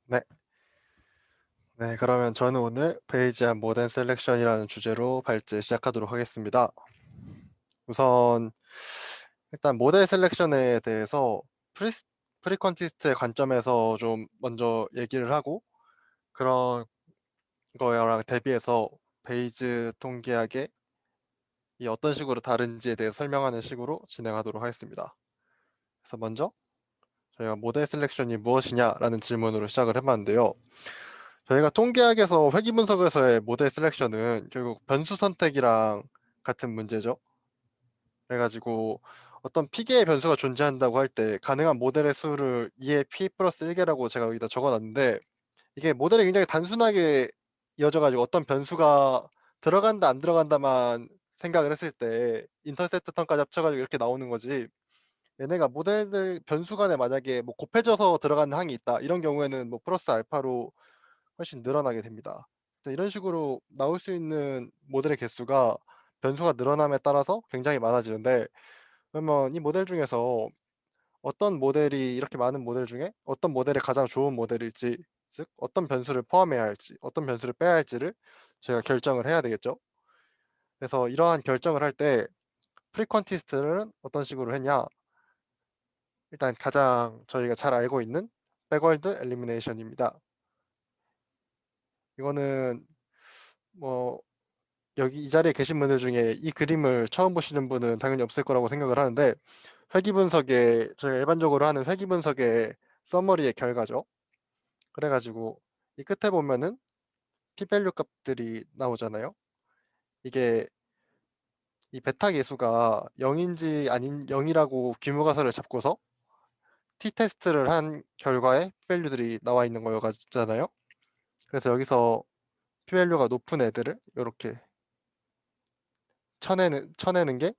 네. 네, 그러면 저는 오늘 베이지안 모델 셀렉션이라는 주제로 발제 시작하도록 하겠습니다. 우선 일단 모델 셀렉션에 대해서 프리퀀티스트의 관점에서 좀 먼저 얘기를 하고, 그런 거랑 대비해서 베이즈 통계학의 이 어떤 식으로 다른지에 대해 설명하는 식으로 진행하도록 하겠습니다. 그래서 먼저 저희가 모델 셀렉션이 무엇이냐라는 질문으로 시작을 해봤는데요. 저희가 통계학에서 회귀 분석에서의 모델 셀렉션은 결국 변수 선택이랑 같은 문제죠. 그래가지고 어떤 P개의 변수가 존재한다고 할 때 가능한 모델의 수를 2의 P 플러스 1개라고 제가 여기다 적어놨는데, 이게 모델이 굉장히 단순하게 이어져가지고 어떤 변수가 들어간다 안 들어간다만 생각을 했을 때 인터셉트 텀까지 합쳐가지고 이렇게 나오는 거지, 얘네가 모델들 변수 간에 만약에 뭐 곱해져서 들어가는 항이 있다 이런 경우에는 뭐 플러스 알파로 훨씬 늘어나게 됩니다. 이런 식으로 나올 수 있는 모델의 개수가 변수가 늘어남에 따라서 굉장히 많아지는데, 그러면 이 모델 중에서 어떤 모델이 이렇게 많은 모델 중에 어떤 모델이 가장 좋은 모델일지, 즉 어떤 변수를 포함해야 할지 어떤 변수를 빼야 할지를 저희가 결정을 해야 되겠죠. 그래서 이러한 결정을 할 때 프리퀀티스트는 어떤 식으로 했냐, 일단 가장 저희가 잘 알고 있는 백월드 엘리미네이션입니다. 이거는 뭐 여기 이 자리에 계신 분들 중에 이 그림을 처음 보시는 분은 당연히 없을 거라고 생각을 하는데, 회귀 분석의 저희가 일반적으로 하는 회귀 분석의 서머리의 결과죠. 그래가지고 이 끝에 보면은 p-밸류 값들이 나오잖아요. 이게 이 베타 계수가 0인지 아닌 0이라고 규모가설을 잡고서 t-테스트를 한 결과에 p-밸류들이 나와 있는 거였잖아요. 그래서 여기서 p-밸류가 높은 애들을 이렇게 쳐내는 게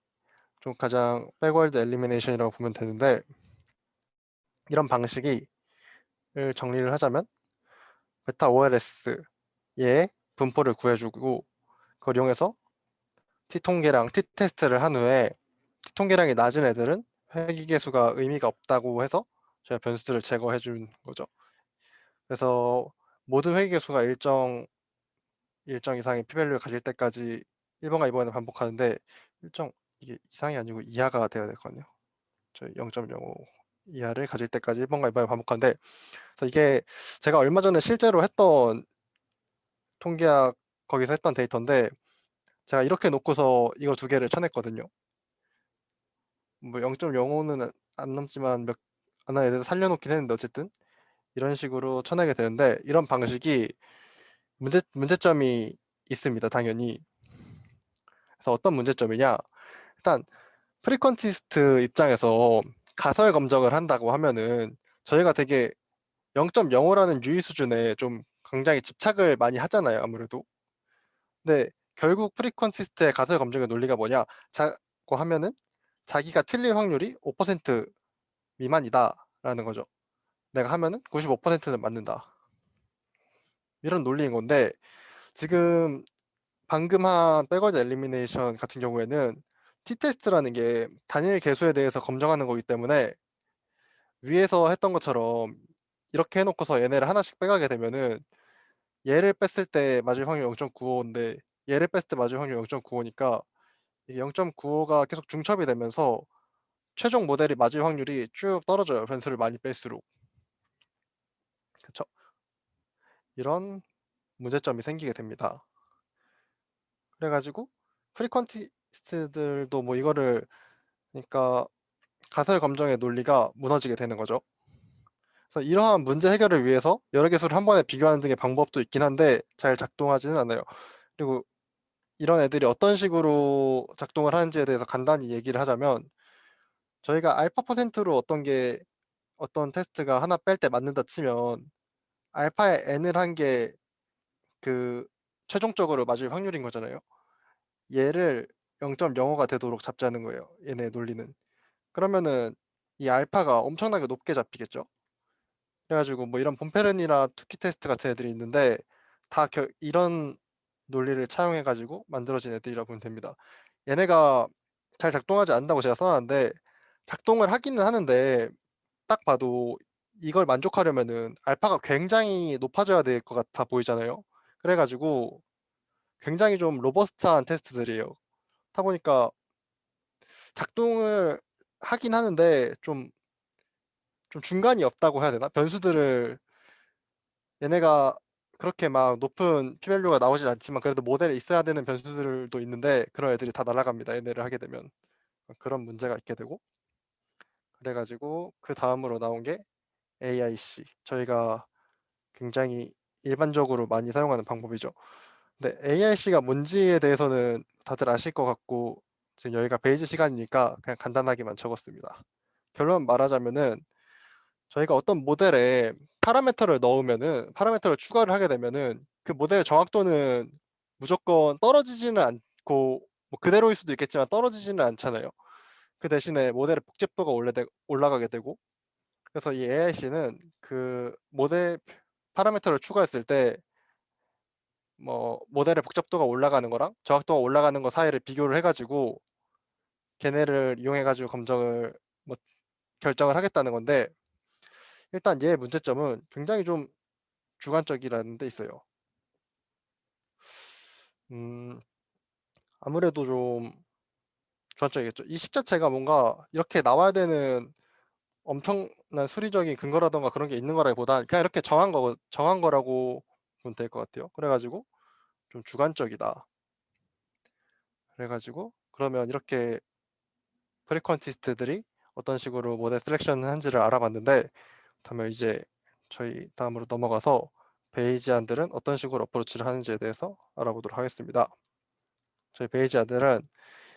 좀 가장 백월드 엘리미네이션이라고 보면 되는데, 이런 방식이 정리를 하자면 베타 OLS의 분포를 구해주고, 그걸 이용해서 t통계랑 t테스트를 한 후에 t통계량이 낮은 애들은 회귀계수가 의미가 없다고 해서 저희가 변수들을 제거해 준 거죠. 그래서 모든 회귀계수가 일정 이상의 p-밸류를 가질 때까지 1번과 2번을 반복하는데, 일정 이게 이상이 아니고 이하가 되어야 될 거네요. 저희 0.05 이하를 가질 때까지 1번과 2번을 반복하는데, 그래서 이게 제가 얼마 전에 실제로 했던 통계학 거기서 했던 데이터인데, 제가 이렇게 놓고서 이거 두 개를 쳐냈거든요. 뭐 0.05는 안 넘지만 몇 하나 애들 살려놓긴 했는데, 어쨌든 이런 식으로 쳐내게 되는데, 이런 방식이 문제점이 있습니다, 당연히. 그래서 어떤 문제점이냐, 일단 프리퀀티스트 입장에서 가설 검정을 한다고 하면은 저희가 되게 0.05라는 유의 수준에 좀 굉장히 집착을 많이 하잖아요, 아무래도. 근데 결국 프리퀀티스트의 가설 검증의 논리가 뭐냐, 자고 하면은 자기가 틀릴 확률이 5% 미만이다라는 거죠. 내가 하면은 95%는 맞는다, 이런 논리인 건데, 지금 방금 한 백월드 엘리미네이션 같은 경우에는 t-테스트라는 게 단일 개수에 대해서 검증하는 거기 때문에, 위에서 했던 것처럼 이렇게 해놓고서 얘네를 하나씩 빼가게 되면은 얘를 뺐을 때 맞을 확률 0.95인데 얘를 뺐을 때 맞을 확률 0.95니까 이게 0.95가 계속 중첩이 되면서 최종 모델이 맞을 확률이 쭉 떨어져요, 변수를 많이 뺄수록. 그쵸? 이런 문제점이 생기게 됩니다. 그래가지고 프리퀀티스트들도 뭐 이거를, 그러니까 가설 검정의 논리가 무너지게 되는 거죠. 그래서 이러한 문제 해결을 위해서 여러 개수를 한 번에 비교하는 등의 방법도 있긴 한데 잘 작동하지는 않아요. 그리고 이런 애들이 어떤 식으로 작동을 하는지에 대해서 간단히 얘기를 하자면, 저희가 알파 퍼센트로 어떤 테스트가 하나 뺄 때 맞는다 치면 알파의 n을 한 게 그 최종적으로 맞을 확률인 거잖아요. 얘를 0.05가 되도록 잡자는 거예요, 얘네 논리는. 그러면은 이 알파가 엄청나게 높게 잡히겠죠. 그래가지고 뭐 이런 봄페른이나 투키 테스트 같은 애들이 있는데 다 이런 논리를 차용해가지고 만들어진 애들이라 보면 됩니다. 얘네가 잘 작동하지 않는다고 제가 써놨는데 작동을 하기는 하는데, 딱 봐도 이걸 만족하려면은 알파가 굉장히 높아져야 될 것 같아 보이잖아요. 그래 가지고 굉장히 좀 로버스트한 테스트들이에요. 하다 보니까 작동을 하긴 하는데 좀 중간이 없다고 해야 되나? 변수들을 얘네가 그렇게 막 높은 p 밸류가 나오진 않지만 그래도 모델에 있어야 되는 변수들도 있는데 그런 애들이 다 날아갑니다, 얘네를 하게 되면. 그런 문제가 있게 되고 그래 가지고 그다음으로 나온 게 AIC. 저희가 굉장히 일반적으로 많이 사용하는 방법이죠. 근데 AIC가 뭔지에 대해서는 다들 아실 것 같고 지금 여기가 베이즈 시간이니까 그냥 간단하게만 적었습니다. 결론 말하자면은 저희가 어떤 모델에 파라미터를 추가를 하게 되면은 그 모델의 정확도는 무조건 떨어지지는 않고 뭐 그대로일 수도 있겠지만 떨어지지는 않잖아요. 그 대신에 모델의 복잡도가 올라가게 되고 그래서 이 AIC는 그 모델 파라미터를 추가했을 때 뭐 모델의 복잡도가 올라가는 거랑 정확도가 올라가는 거 사이를 비교를 해 가지고 걔네를 이용해 가지고 검정을 뭐 결정을 하겠다는 건데 일단 얘의 문제점은 굉장히 좀 주관적이라는 데 있어요. 음 아무래도 좀 주관적이겠죠. 이 식 자체가 뭔가 이렇게 나와야 되는 엄청난 수리적인 근거라든가 그런 게 있는 거라기보단 그냥 이렇게 정한 거라고 보면 될 것 같아요. 그래 가지고 좀 주관적이다. 그래 가지고 그러면 이렇게 프리퀀티스트들이 어떤 식으로 모델 셀렉션을 하는지를 알아봤는데 그러면 이제 저희 다음으로 넘어가서 베이지안들은 어떤 식으로 어프로치를 하는지에 대해서 알아보도록 하겠습니다. 저희 베이지안들은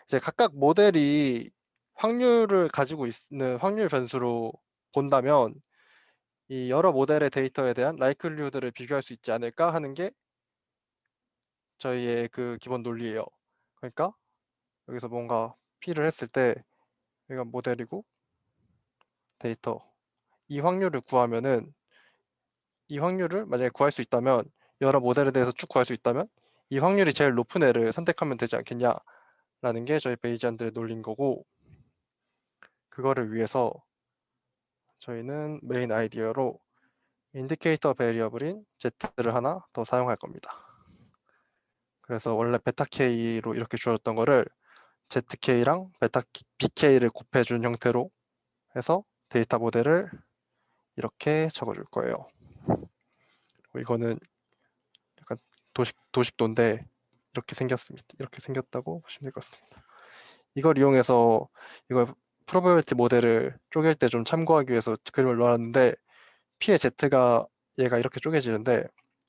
이제 각각 모델이 확률을 가지고 있는 확률 변수로 본다면 이 여러 모델의 데이터에 대한 라이클리후드를 비교할 수 있지 않을까 하는 게 저희의 그 기본 논리예요. 그러니까 여기서 뭔가 P를 했을 때 여기가 모델이고 데이터 이 확률을 구하면은 이 확률을 만약에 구할 수 있다면 여러 모델에 대해서 쭉 구할 수 있다면 이 확률이 제일 높은 애를 선택하면 되지 않겠냐라는 게 저희 베이지안들의 논리인 거고 그거를 위해서 저희는 메인 아이디어로 인디케이터 베리어블인 Z를 하나 더 사용할 겁니다. 그래서 원래 베타 K로 이렇게 주어졌던 거를 ZK랑 베타 BK를 곱해준 형태로 해서 데이터 모델을 이렇게 적어줄 거예요. 이거는 약간 도식도인데 이렇게 생겼습니다. 이렇게 생겼다고 보시면 될 것 같습니다. 이걸 이용해서 이걸 프로버빌리티 모델을 쪼갤 때 좀 참고하기 위해서 그림을 놓았는데 P의 Z가 얘가 이렇게 쪼개지는데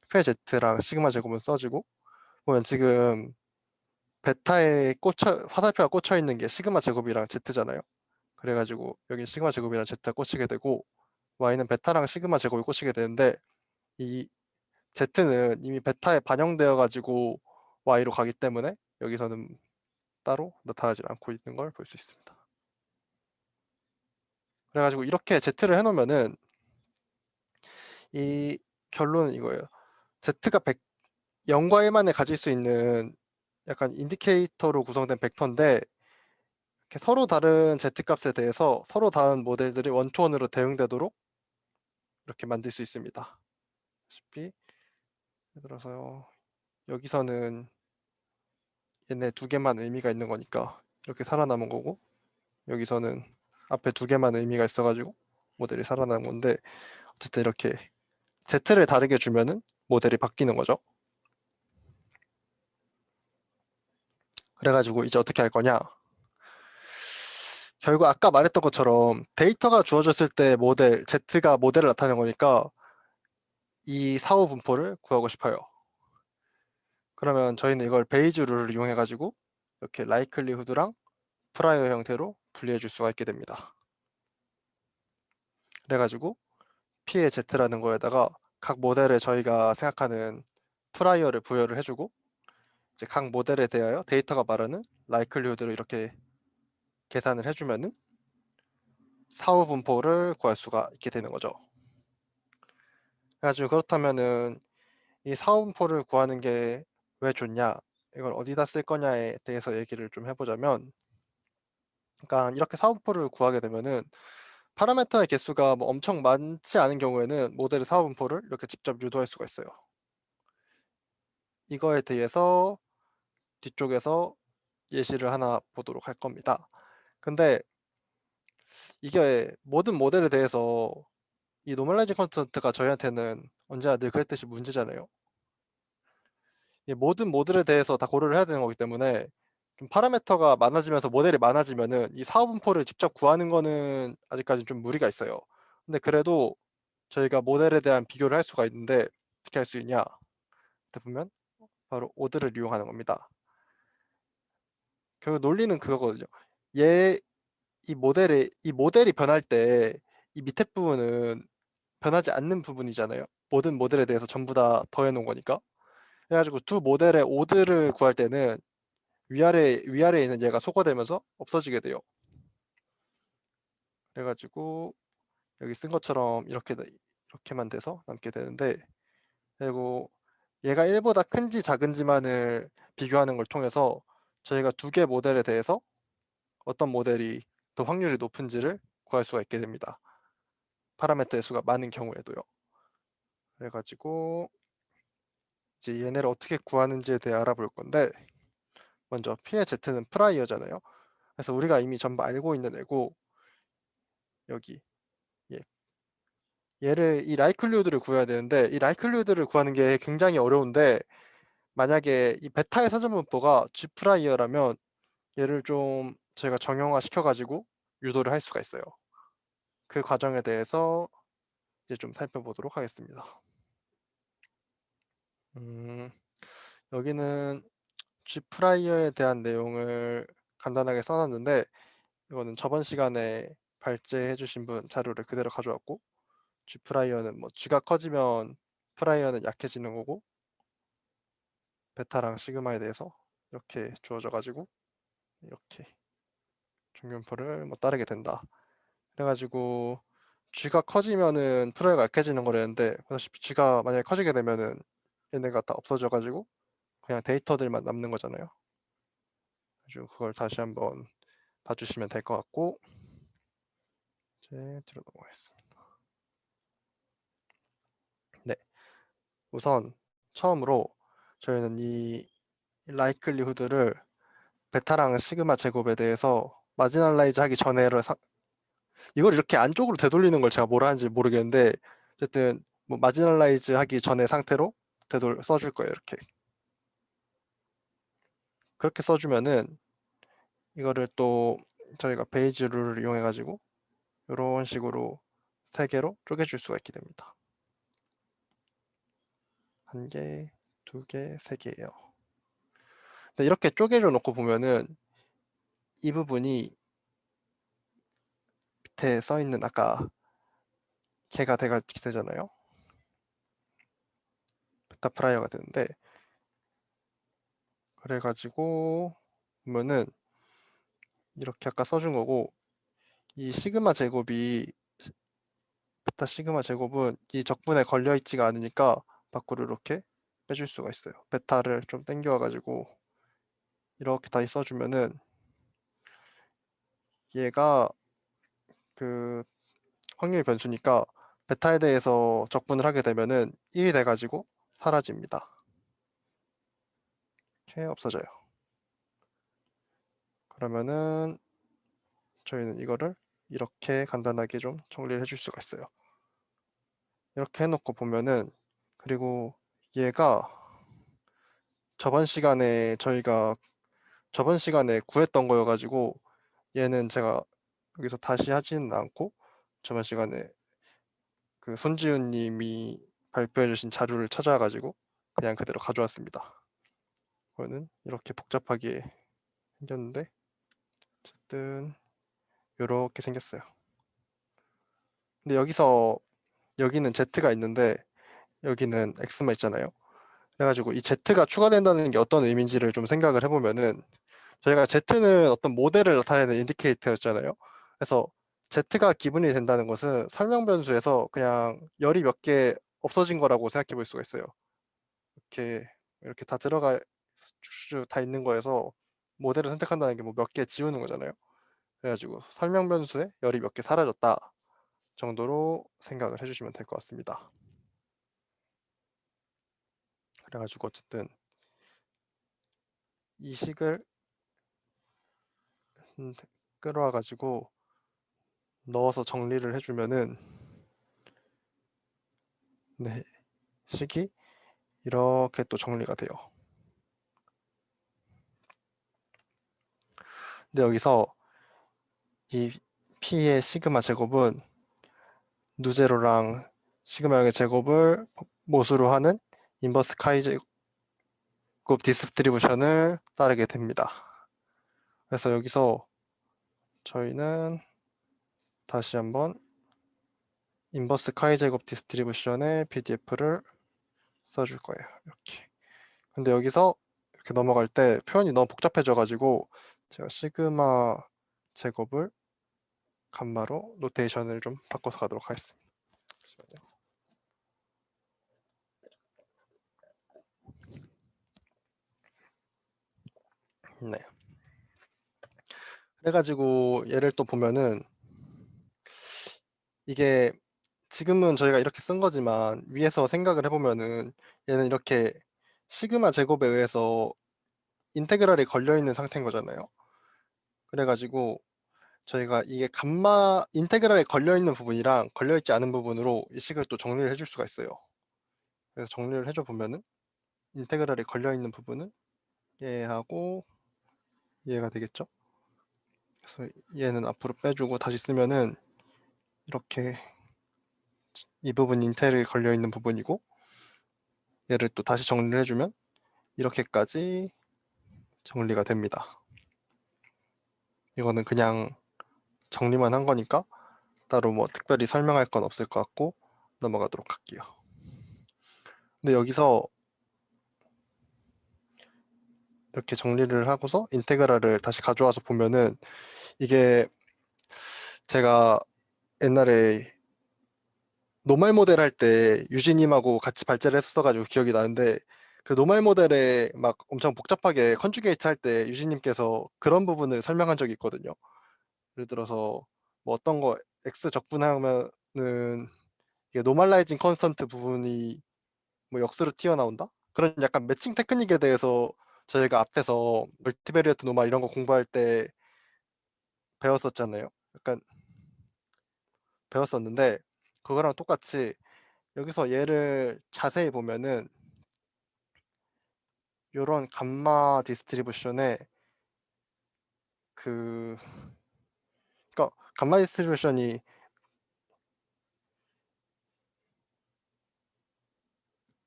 P의 Z랑 시그마 제곱은 써지고 보면 지금 베타에 화살표가 꽂혀 있는 게 시그마 제곱이랑 Z잖아요. 그래가지고 여기 시그마 제곱이랑 Z가 꽂히게 되고 Y는 베타랑 시그마 제곱이 꽂히게 되는데 이 Z는 이미 베타에 반영되어 가지고 Y로 가기 때문에 여기서는 따로 나타나지 않고 있는 걸 볼 수 있습니다. 그래 가지고 이렇게 Z를 해 놓으면은 이 결론은 이거예요. Z가 0과 1만에 가질 수 있는 약간 인디케이터로 구성된 벡터인데 이렇게 서로 다른 Z값에 대해서 서로 다른 모델들이 원투원으로 대응되도록 이렇게 만들 수 있습니다. 다시피 예를 들어서 여기서는 얘네 두 개만 의미가 있는 거니까 이렇게 살아남은 거고 여기서는 앞에 두 개만 의미가 있어 가지고 모델이 살아남은 건데 어쨌든 이렇게 Z를 다르게 주면은 모델이 바뀌는 거죠. 그래 가지고 이제 어떻게 할 거냐? 결국 아까 말했던 것처럼 데이터가 주어졌을 때 Z가 모델을 나타내는 거니까 이 사후 분포를 구하고 싶어요. 그러면 저희는 이걸 베이즈 룰을 이용해 가지고 이렇게 라이클리후드랑 프라이어 형태로 분리해 줄 수가 있게 됩니다. 그래 가지고 P의 Z라는 거에다가 각 모델에 저희가 생각하는 프라이어를 부여를 해 주고 이제 각 모델에 대하여 데이터가 말하는 라이클리후드를 이렇게 계산을 해 주면은 사후 분포를 구할 수가 있게 되는 거죠. 그래 가지고 그렇다면은 이 사후 분포를 구하는 게 왜 좋냐? 이걸 어디다 쓸 거냐에 대해서 얘기를 좀 해 보자면 그러니까 이렇게 사후 분포를 구하게 되면은 파라미터의 개수가 뭐 엄청 많지 않은 경우에는 모델의 사후 분포를 이렇게 직접 유도할 수가 있어요. 이거에 대해서 뒤쪽에서 예시를 하나 보도록 할 겁니다. 근데 이게 모든 모델에 대해서 이 노멀라이징 컨스턴트가 저희한테는 언제나 늘 그랬듯이 문제잖아요. 이 모든 모델에 대해서 다 고려를 해야 되는 거기 때문에 좀 파라미터가 많아지면서 모델이 많아지면은 이 사후 분포를 직접 구하는 거는 아직까지 좀 무리가 있어요. 근데 그래도 저희가 모델에 대한 비교를 할 수가 있는데 어떻게 할 수 있냐? 이렇게 보면 바로 오드를 이용하는 겁니다. 결국 논리는 그거거든요. 얘 이 모델이 변할 때 이 밑에 부분은 변하지 않는 부분이잖아요. 모든 모델에 대해서 전부 다 더해 놓은 거니까. 그래 가지고 두 모델의 오드를 구할 때는 위아래에 있는 얘가 소거되면서 없어지게 돼요. 그래 가지고 여기 쓴 것처럼 이렇게만 돼서 남게 되는데, 그리고 얘가 1보다 큰지 작은지만을 비교하는 걸 통해서 저희가 두 개 모델에 대해서 어떤 모델이 더 확률이 높은지를 구할 수가 있게 됩니다. 파라미터의 수가 많은 경우에도요. 그래 가지고 이제 얘네를 어떻게 구하는지에 대해 알아볼 건데, 먼저 P의 Z는 프라이어잖아요. 그래서 우리가 이미 전부 알고 있는 애고, 여기 얘 얘를 이 라이클리후드를 구해야 되는데, 이 라이클리후드를 구하는 게 굉장히 어려운데, 만약에 이 베타의 사전 분포가 G 프라이어라면 얘를 좀 저희가 정형화 시켜 가지고 유도를 할 수가 있어요. 그 과정에 대해서 이제 좀 살펴보도록 하겠습니다. 음, 여기는 G 프라이어에 대한 내용을 간단하게 써 놨는데, 이거는 저번 시간에 발제해 주신 분 자료를 그대로 가져왔고, G 프라이어는 뭐 G가 커지면 프라이어는 약해지는 거고, 베타랑 시그마에 대해서 이렇게 주어져 가지고 이렇게 종균포를 뭐 따르게 된다. 그래 가지고 G가 커지면은 프라이어가 약해지는 거라는데, 보다시피 G가 만약에 커지게 되면은 얘네가 다 없어져 가지고 그냥 데이터들만 남는 거잖아요. 그래서 그걸 다시 한번 봐 주시면 될 것 같고, 이제 뒤로 넘어가겠습니다. 네. 우선 처음으로 저희는 이 라이클리후드를 베타랑 시그마 제곱에 대해서 마지널라이즈 하기 전에를 이걸 이렇게 안쪽으로 되돌리는 걸 제가 뭐라 하는지 모르겠는데, 어쨌든 뭐 마지널라이즈 하기 전의 상태로 써줄 거예요. 이렇게 그렇게 써주면은 이거를 또 저희가 베이지 룰을 이용해 가지고 이런 식으로 세 개로 쪼개줄 수가 있게 됩니다. 한 개, 두 개, 세 개예요. 근데 이렇게 쪼개져 놓고 보면은 이 부분이 밑에 써 있는 아까 걔가 되잖아요. 베타 프라이어가 되는데, 그래 가지고 보면은 이렇게 아까 써준 거고, 이 시그마 제곱이 베타 시그마 제곱은 이 적분에 걸려 있지가 않으니까 밖으로 이렇게 빼줄 수가 있어요. 베타를 좀 당겨 가지고 이렇게 다시 써주면은 얘가 그 확률 변수니까 베타에 대해서 적분을 하게 되면은 1이 돼 가지고 사라집니다. 이렇게 없어져요. 그러면은 저희는 이거를 이렇게 간단하게 좀 정리를 해줄 수가 있어요. 이렇게 해놓고 보면은, 그리고 얘가 저번 시간에 구했던 거여 가지고 얘는 제가 여기서 다시 하지는 않고 저번 시간에 그 손지훈 님이 발표해 주신 자료를 찾아 가지고 그냥 그대로 가져왔습니다. 이거는 이렇게 복잡하게 생겼는데 어쨌든 요렇게 생겼어요. 근데 여기는 Z가 있는데 여기는 X만 있잖아요. 그래 가지고 이 Z가 추가된다는 게 어떤 의미인지를 좀 생각을 해 보면은, 저희가 Z는 어떤 모델을 나타내는 인디케이터였잖아요. 그래서 Z가 기분이 된다는 것은 설명 변수에서 그냥 열이 몇 개 없어진 거라고 생각해 볼 수가 있어요. 이렇게 다 들어가 쭉쭉 다 있는 거에서 모델을 선택한다는 게 뭐 몇 개 지우는 거잖아요. 그래 가지고 설명 변수에 열이 몇 개 사라졌다. 정도로 생각을 해 주시면 될 것 같습니다. 그래 가지고 어쨌든 이 식을 끌어와 가지고 넣어서 정리를 해 주면은 네 식이 이렇게 또 정리가 돼요. 근데 여기서 이 P의 시그마 제곱은 누제로랑 시그마의 제곱을 모수로 하는 인버스 카이 제곱 디스트리뷰션을 따르게 됩니다. 그래서 여기서 저희는 다시 한번 인버스 카이 제곱 디스트리뷰션의 PDF를 써줄 거예요. 이렇게. 근데 여기서 이렇게 넘어갈 때 표현이 너무 복잡해져 가지고 제가 시그마 제곱을 감마로 노테이션을 좀 바꿔서 가도록 하겠습니다. 잠시만요. 네. 그래가지고 얘를 또 보면은 이게 지금은 저희가 이렇게 쓴 거지만 위에서 생각을 해보면은 얘는 이렇게 시그마 제곱에 의해서 인테그랄이 걸려있는 상태인 거잖아요. 그래가지고 저희가 이게 감마 인테그랄에 걸려있는 부분이랑 걸려있지 않은 부분으로 이 식을 또 정리를 해줄 수가 있어요. 그래서 정리를 해줘 보면은 인테그랄에 걸려있는 부분은 얘하고 얘가 되겠죠. 그래서 얘는 앞으로 빼주고 다시 쓰면은 이렇게 이 부분 인텔이 걸려있는 부분이고 얘를 또 다시 정리를 해주면 이렇게까지 정리가 됩니다. 이거는 그냥 정리만 한 거니까 따로 뭐 특별히 설명할 건 없을 것 같고 넘어가도록 할게요. 근데 여기서 이렇게 정리를 하고서 인테그랄을 다시 가져와서 보면은 이게 제가 옛날에 노말 모델 할 때 유진님하고 같이 발제를 했었어가지고 기억이 나는데 그 노말 모델에 막 엄청 복잡하게 컨주게이트 할 때 유진님께서 그런 부분을 설명한 적이 있거든요. 예를 들어서 뭐 어떤 거 x 적분하면은 이게 노멀라이징 컨스턴트 부분이 뭐 역수로 튀어나온다? 그런 약간 매칭 테크닉에 대해서 저희가 앞에서 멀티베리어트 노말 이런 거 공부할 때 배웠었잖아요. 약간 배웠었는데 그거랑 똑같이 여기서 얘를 자세히 보면은 요런 감마 디스트리뷰션에 그 그러니까 감마 디스트리뷰션이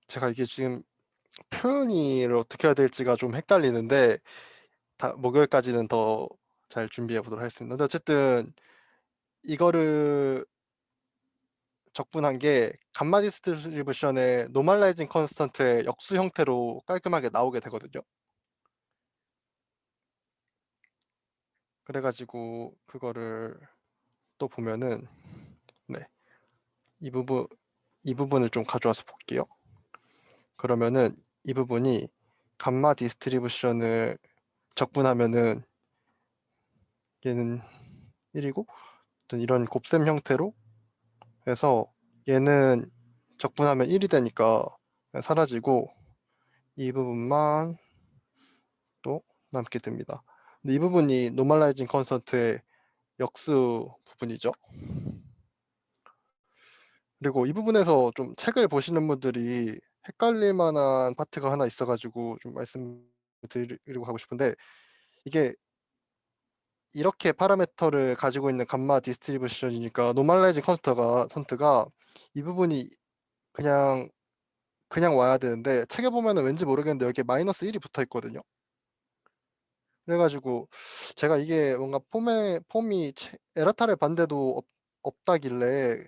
제가 이게 지금 표현을 어떻게 해야 될지가 좀 헷갈리는데 다 목요일까지는 더 잘 준비해 보도록 하겠습니다. 근데 어쨌든 이거를 적분한 게 감마 디스트리뷰션의 노멀라이징 컨스턴트의 역수 형태로 깔끔하게 나오게 되거든요. 그래가지고 그거를 또 보면은 네, 이 부분 이 부분을 좀 가져와서 볼게요. 그러면은 이 부분이 감마 디스트리뷰션을 적분하면은 얘는 1이고 어떤 이런 곱셈 형태로 해서 얘는 적분하면 1이 되니까 사라지고 이 부분만 또 남게 됩니다. 근데 이 부분이 노멀라이징 컨스턴트의 역수 부분이죠. 그리고 이 부분에서 좀 책을 보시는 분들이 헷갈릴 만한 파트가 하나 있어가지고 좀 말씀드리려고 하고 싶은데 이게 이렇게 파라미터를 가지고 있는 감마 디스트리뷰션이니까 노멀라이징 컨스턴트가 이 부분이 그냥 와야 되는데 책에 보면은 왠지 모르겠는데 여기 마이너스 1이 붙어 있거든요. 그래가지고 제가 이게 뭔가 폼이 에라타를 봤는데도 없다길래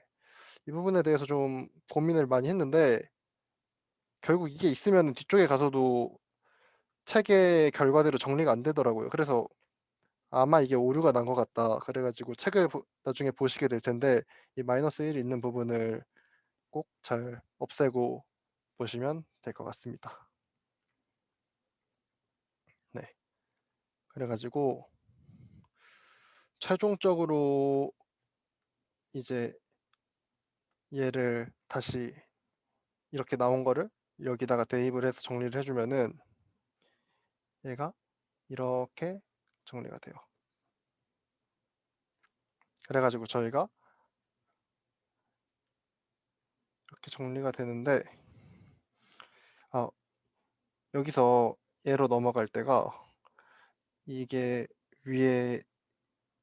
이 부분에 대해서 좀 고민을 많이 했는데 결국 이게 있으면 뒤쪽에 가서도 책의 결과대로 정리가 안 되더라고요. 그래서 아마 이게 오류가 난 것 같다. 그래가지고 책을 나중에 보시게 될 텐데 이 마이너스 1이 있는 부분을 꼭 잘 없애고 보시면 될 것 같습니다. 네. 그래가지고 최종적으로 이제 얘를 다시 이렇게 나온 거를 여기다가 대입을 해서 정리를 해주면은 얘가 이렇게 정리가 돼요. 그래가지고 저희가 이렇게 정리가 되는데, 아, 여기서 얘로 넘어갈 때가 이게 위에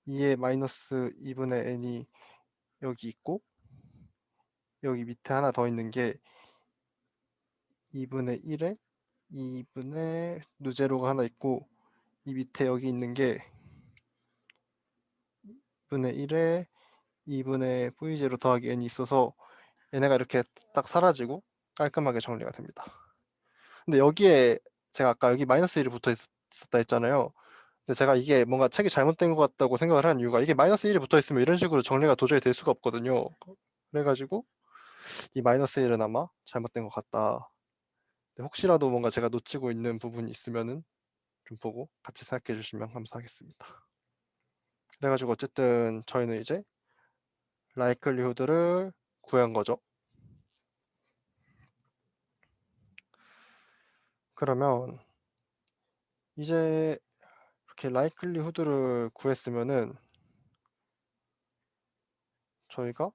2의 마이너스 2분의 n이 여기 있고 여기 밑에 하나 더 있는 게 2분의 1에 2분의 누제로가 하나 있고, 이 밑에 여기 있는 게 2분의 1에 2분의 v0 더하기 n이 있어서 얘네가 이렇게 딱 사라지고 깔끔하게 정리가 됩니다. 근데 여기에 제가 아까 여기 마이너스 1이 붙어 있었다 했잖아요. 근데 제가 이게 뭔가 책이 잘못된 것 같다고 생각을 한 이유가, 이게 마이너스 1이 붙어 있으면 이런 식으로 정리가 도저히 될 수가 없거든요. 그래가지고 이 마이너스 1은 아마 잘못된 것 같다. 근데 혹시라도 뭔가 제가 놓치고 있는 부분이 있으면은 좀 보고 같이 생각해 주시면 감사하겠습니다. 그래가지고 어쨌든 저희는 이제 라이클리후드를 구한 거죠. 그러면 이제 이렇게 라이클리후드를 구했으면은 저희가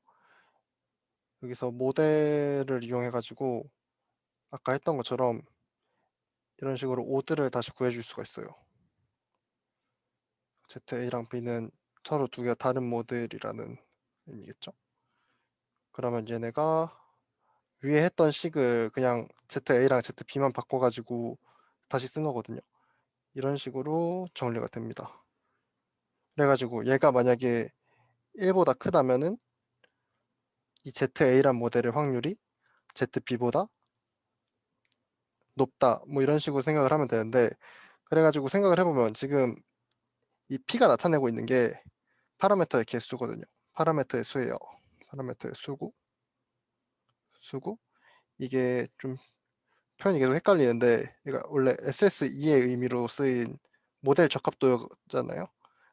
여기서 모델을 이용해 가지고 아까 했던 것처럼 이런 식으로 오드를 다시 구해줄 수가 있어요. ZA랑 B는 서로 두 개가 다른 모델이라는 의미겠죠. 그러면 얘네가 위에 했던 식을 그냥 ZA랑 ZB만 바꿔가지고 다시 쓴 거거든요. 이런 식으로 정리가 됩니다. 그래가지고 얘가 만약에 1보다 크다면은 이 ZA란 모델의 확률이 ZB보다 높다, 뭐 이런 식으로 생각을 하면 되는데, 그래가지고 생각을 해보면 지금 이 P가 나타내고 있는 게 파라미터의 개수거든요. 파라미터의 수예요. 파라미터의 수고 이게 좀 표현이 계속 헷갈리는데, 얘가 원래 SSE의 의미로 쓰인 모델 적합도잖아요.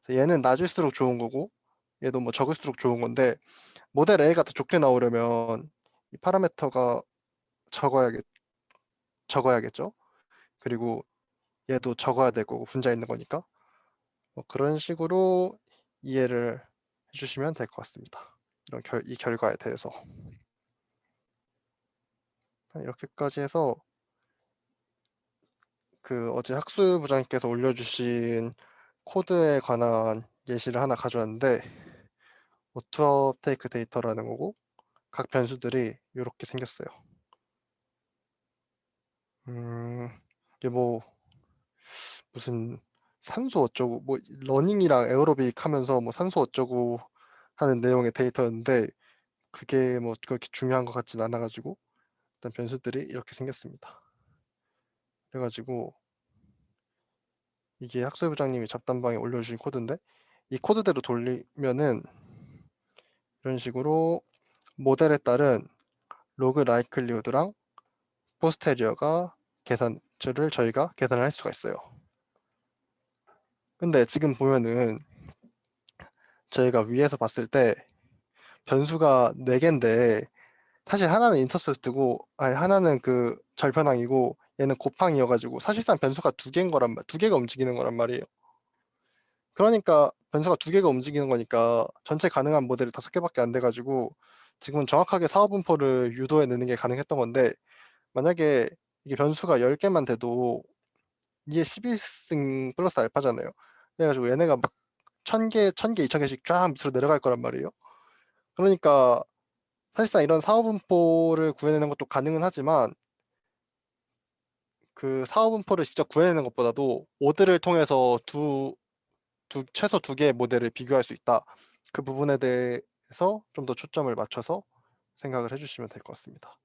얘는 낮을수록 좋은 거고 얘도 뭐 적을수록 좋은 건데, 모델 A가 더 좋게 나오려면 이 파라미터가 적어야겠죠. 그리고 얘도 적어야 될 거고 분자 있는 거니까, 뭐 그런 식으로 이해를 해주시면 될 것 같습니다. 이 결과에 대해서 이렇게까지 해서 그 어제 학술부장님께서 올려주신 코드에 관한 예시를 하나 가져왔는데, 오토테이크 데이터라는 거고 각 변수들이 이렇게 생겼어요. 이게 뭐 무슨 산소 어쩌고 뭐 러닝이랑 에어로빅 하면서 뭐 산소 어쩌고 하는 내용의 데이터였는데, 그게 뭐 그렇게 중요한 것 같진 않아가지고 일단 변수들이 이렇게 생겼습니다. 그래가지고 이게 학술부장님이 잡담방에 올려주신 코드인데, 이 코드대로 돌리면은 이런 식으로 모델에 따른 로그 라이클리후드랑 포스테리어가 계산치를 저희가 계산을 할 수가 있어요. 근데 지금 보면은 저희가 위에서 봤을 때 변수가 4개인데 사실 하나는 인터셉트고, 아니 하나는 그 절편항이고 얘는 곱항이어가지고 사실상 변수가 2개가 움직이는 거란 말이에요. 그러니까 변수가 2개가 움직이는 거니까 전체 가능한 모델이 5개밖에 안 돼가지고 지금은 정확하게 사후분포를 유도해 내는 게 가능했던 건데, 만약에 이게 변수가 10개만 돼도 이게 11승 플러스 알파잖아요. 그래가지고 얘네가 막 1000개, 2000개씩 쫙 밑으로 내려갈 거란 말이에요. 그러니까 사실상 이런 사후분포를 구해내는 것도 가능은 하지만 그 사후분포를 직접 구해내는 것보다도 오드를 통해서 최소 2개의 모델을 비교할 수 있다. 그 부분에 대해서 좀 더 초점을 맞춰서 생각을 해주시면 될 것 같습니다.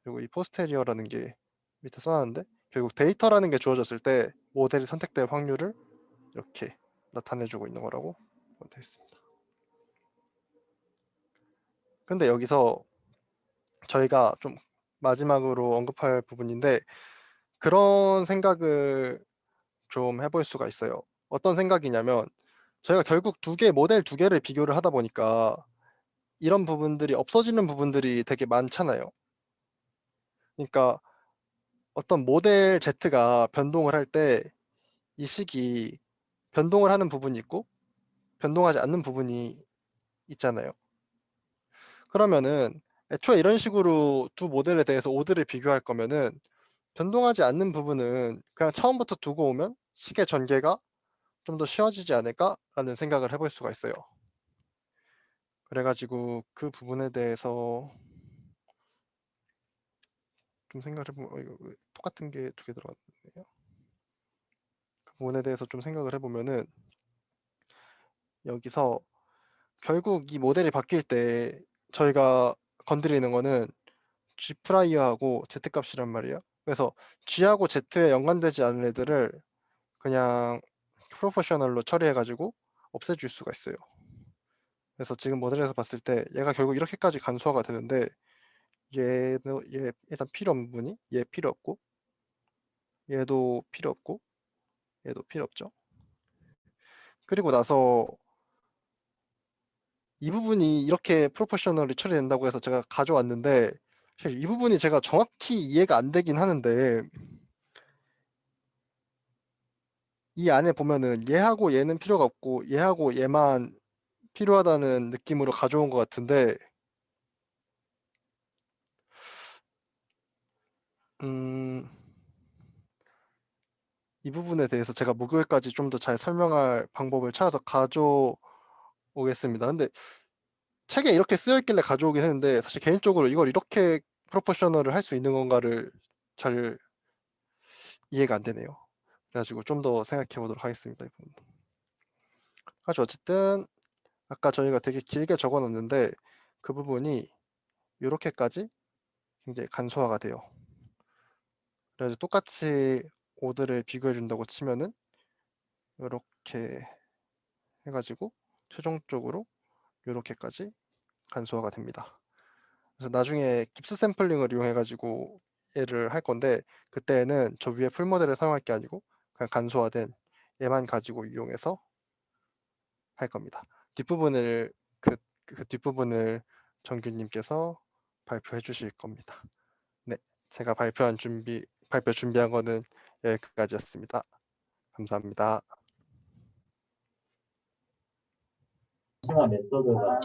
그리고 이 포스테리어라는 게 밑에 써놨는데, 결국 데이터라는 게 주어졌을 때 모델이 선택될 확률을 이렇게 나타내주고 있는 거라고 보면 되겠습니다. 근데 여기서 저희가 좀 마지막으로 언급할 부분인데, 그런 생각을 좀 해볼 수가 있어요. 어떤 생각이냐면, 저희가 결국 모델 두 개를 비교를 하다 보니까 이런 부분들이 없어지는 부분들이 되게 많잖아요. 그러니까 어떤 모델 Z가 변동을 할 때 이 식이 변동을 하는 부분이 있고 변동하지 않는 부분이 있잖아요. 그러면은 애초에 이런 식으로 두 모델에 대해서 오드를 비교할 거면은 변동하지 않는 부분은 그냥 처음부터 두고 오면 식의 전개가 좀 더 쉬워지지 않을까라는 생각을 해볼 수가 있어요. 그래 가지고 그 부분에 대해서 좀 생각을 해보면 이거 왜 똑같은 게 두 개 들어갔네요. 그 부분에 대해서 좀 생각을 해보면은 여기서 결국 이 모델이 바뀔 때 저희가 건드리는 거는 G 프라이어하고 Z 값이란 말이에요. 그래서 G하고 Z에 연관되지 않은 애들을 그냥 프로포셔널로 처리해 가지고 없애줄 수가 있어요. 그래서 지금 모델에서 봤을 때 얘가 결국 이렇게까지 간소화가 되는데 얘 일단 필요 없는 부분이 얘 필요 없고 얘도 필요 없고 얘도 필요 없죠. 그리고 나서 이 부분이 이렇게 프로포셔널이 처리된다고 해서 제가 가져왔는데 사실 이 부분이 제가 정확히 이해가 안 되긴 하는데 이 안에 보면은 얘하고 얘는 필요가 없고 얘하고 얘만 필요하다는 느낌으로 가져온 것 같은데 이 부분에 대해서 제가 목요일까지 좀 더 잘 설명할 방법을 찾아서 가져오겠습니다. 근데 책에 이렇게 쓰여 있길래 가져오긴 했는데 사실 개인적으로 이걸 이렇게 프로포셔널을 할 수 있는 건가를 잘 이해가 안 되네요. 그래 가지고 좀 더 생각해 보도록 하겠습니다, 이 부분. 아주 어쨌든 아까 저희가 되게 길게 적어 놨는데 그 부분이 요렇게까지 굉장히 간소화가 돼요. 그래 가지고 똑같이 오드를 비교해 준다고 치면은 요렇게 해 가지고 최종적으로 요렇게까지 간소화가 됩니다. 그래서 나중에 깁스 샘플링을 이용해 가지고 얘를 할 건데 그때는 저 위에 풀 모델을 사용할 게 아니고 그냥 간소화된 얘만 가지고 이용해서 할 겁니다. 뒷부분을 그 뒷부분을 정규 님께서 발표해 주실 겁니다. 네. 제가 발표 준비한 거는 여기까지였습니다. 감사합니다. 순환 메소드가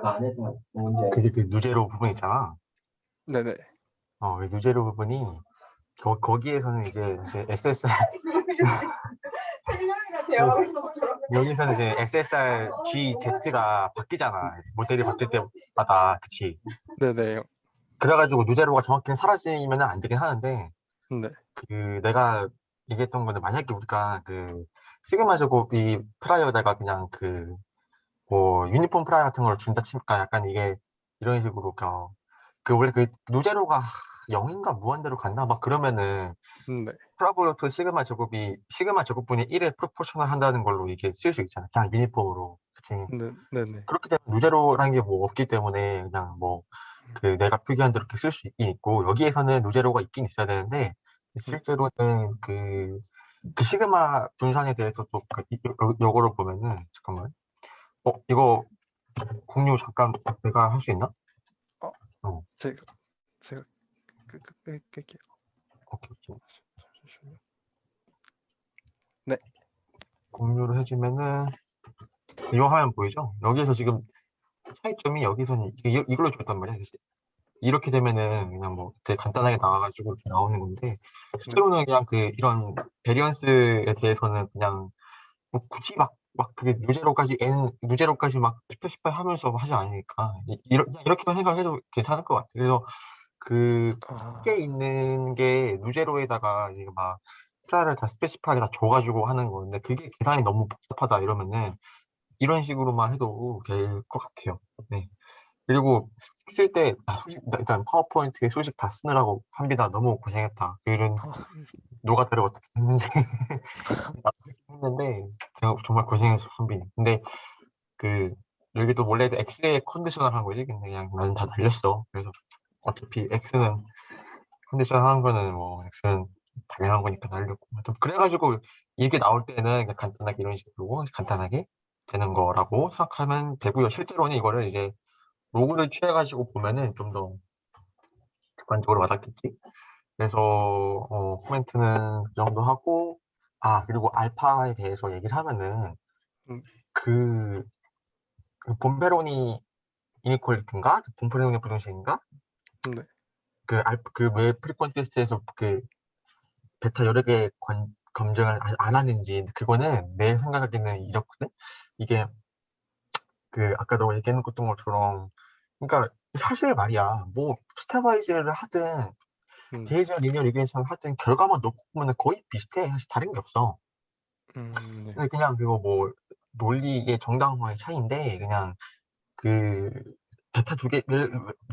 그 안에서 문제. 그게 그 누제로 부분 있잖아. 네네. 그 누제로 부분이 거기에서는 이제 SSR 설명이나 대화하고 있어서 여기서는 이제 SSR GZ가 바뀌잖아. 모델이 바뀔 때마다, 그치? 네네. 그래가지고 누제로가 정확히 사라지면 안 되긴 하는데, 네. 그 내가 얘기했던 거는 만약에 우리가 그 시그마 제곱이 프라이어다가 그냥 그 뭐 유니폼 프라이어 같은 걸 준다 치니까 약간 이게 이런 식으로 그 원래 그 누제로가 0인가 무한대로 갔나 막 그러면은 네. 프라볼로토 시그마 제곱분이 1에 프로포셔널 한다는 걸로 이게 쓸 수 있잖아. 그냥 유니폼으로. 그치? 네네. 그렇기 때문에 누제로라는 게 뭐 없기 때문에 그냥 뭐 그 내가 표기한 대로 이렇게 쓸 수 있긴 있고 여기에서는 누제로가 있긴 있어야 되는데 실제로는 그 시그마 분산에 대해서 또 요거를 보면은 잠깐만 이거 공유 잠깐 내가 할 수 있나? 어 어 제가 끌게요. 오케이 오케이 잠시만요. 네. 공유를 해주면은 이거 화면 보이죠? 여기에서 지금 차이점이 여기서는 이걸로 줬단 말이야. 이렇게 되면은 그냥 뭐 되게 간단하게 나와가지고 이렇게 나오는 건데 네. 실제로는 그냥 그 이런 베리언스에 대해서는 그냥 뭐 굳이 막 그게 누제로까지 막 스페시파이 하면서 하지 않으니까 이렇게만 생각해도 괜찮을 것 같아. 그래서 그 아. 밖에 있는 게 누제로에다가 이게 막 숫자를 다 스페시파이하게 다 줘가지고 하는 건데 그게 계산이 너무 복잡하다 이러면은 이런 식으로만 해도 될 것 같아요. 네. 그리고 쓸 때 일단 파워포인트에 수식 다 쓰느라고 한비다 너무 고생했다. 이런 노가다를 어떻게 했는지 했는데 제가 정말 고생했어 한비. 근데 그 여기도 원래 X에 컨디셔널 한 거지. 근데 그냥 나는 다 날렸어. 그래서 어차피 X는 컨디셔널 하는 거는 뭐 X는 당연한 거니까 날렸고. 좀 그래가지고 이게 나올 때는 그냥 간단하게 이런 식으로 간단하게 되는 거라고 생각하면 되고요. 실제로는 이거를 이제 도구를 취해가지고 보면은 좀 더 객관적으로 와닿겠지. 그래서 코멘트는 그 정도 하고, 그리고 알파에 대해서 얘기를 하면은 음, 그, 그 본페로니 이니퀄리티인가? 본페로니 부등식인가? 네. 왜 프리퀀티스트에서 그 베타 여러 개 검증을 안 하는지, 그거는 내 생각하기에는 이렇거든? 이게 아까 너가 얘기했던 것처럼, 그러니까 사실 말이야, 뭐 스타바이즈를 하든 음, 베이지어 리니어 리그레이션 하든 결과만 놓고 보면 거의 비슷해. 사실 다른 게 없어. 네. 근데 그냥 그거 뭐 논리의 정당화의 차이인데, 그냥 그 베타 두 개,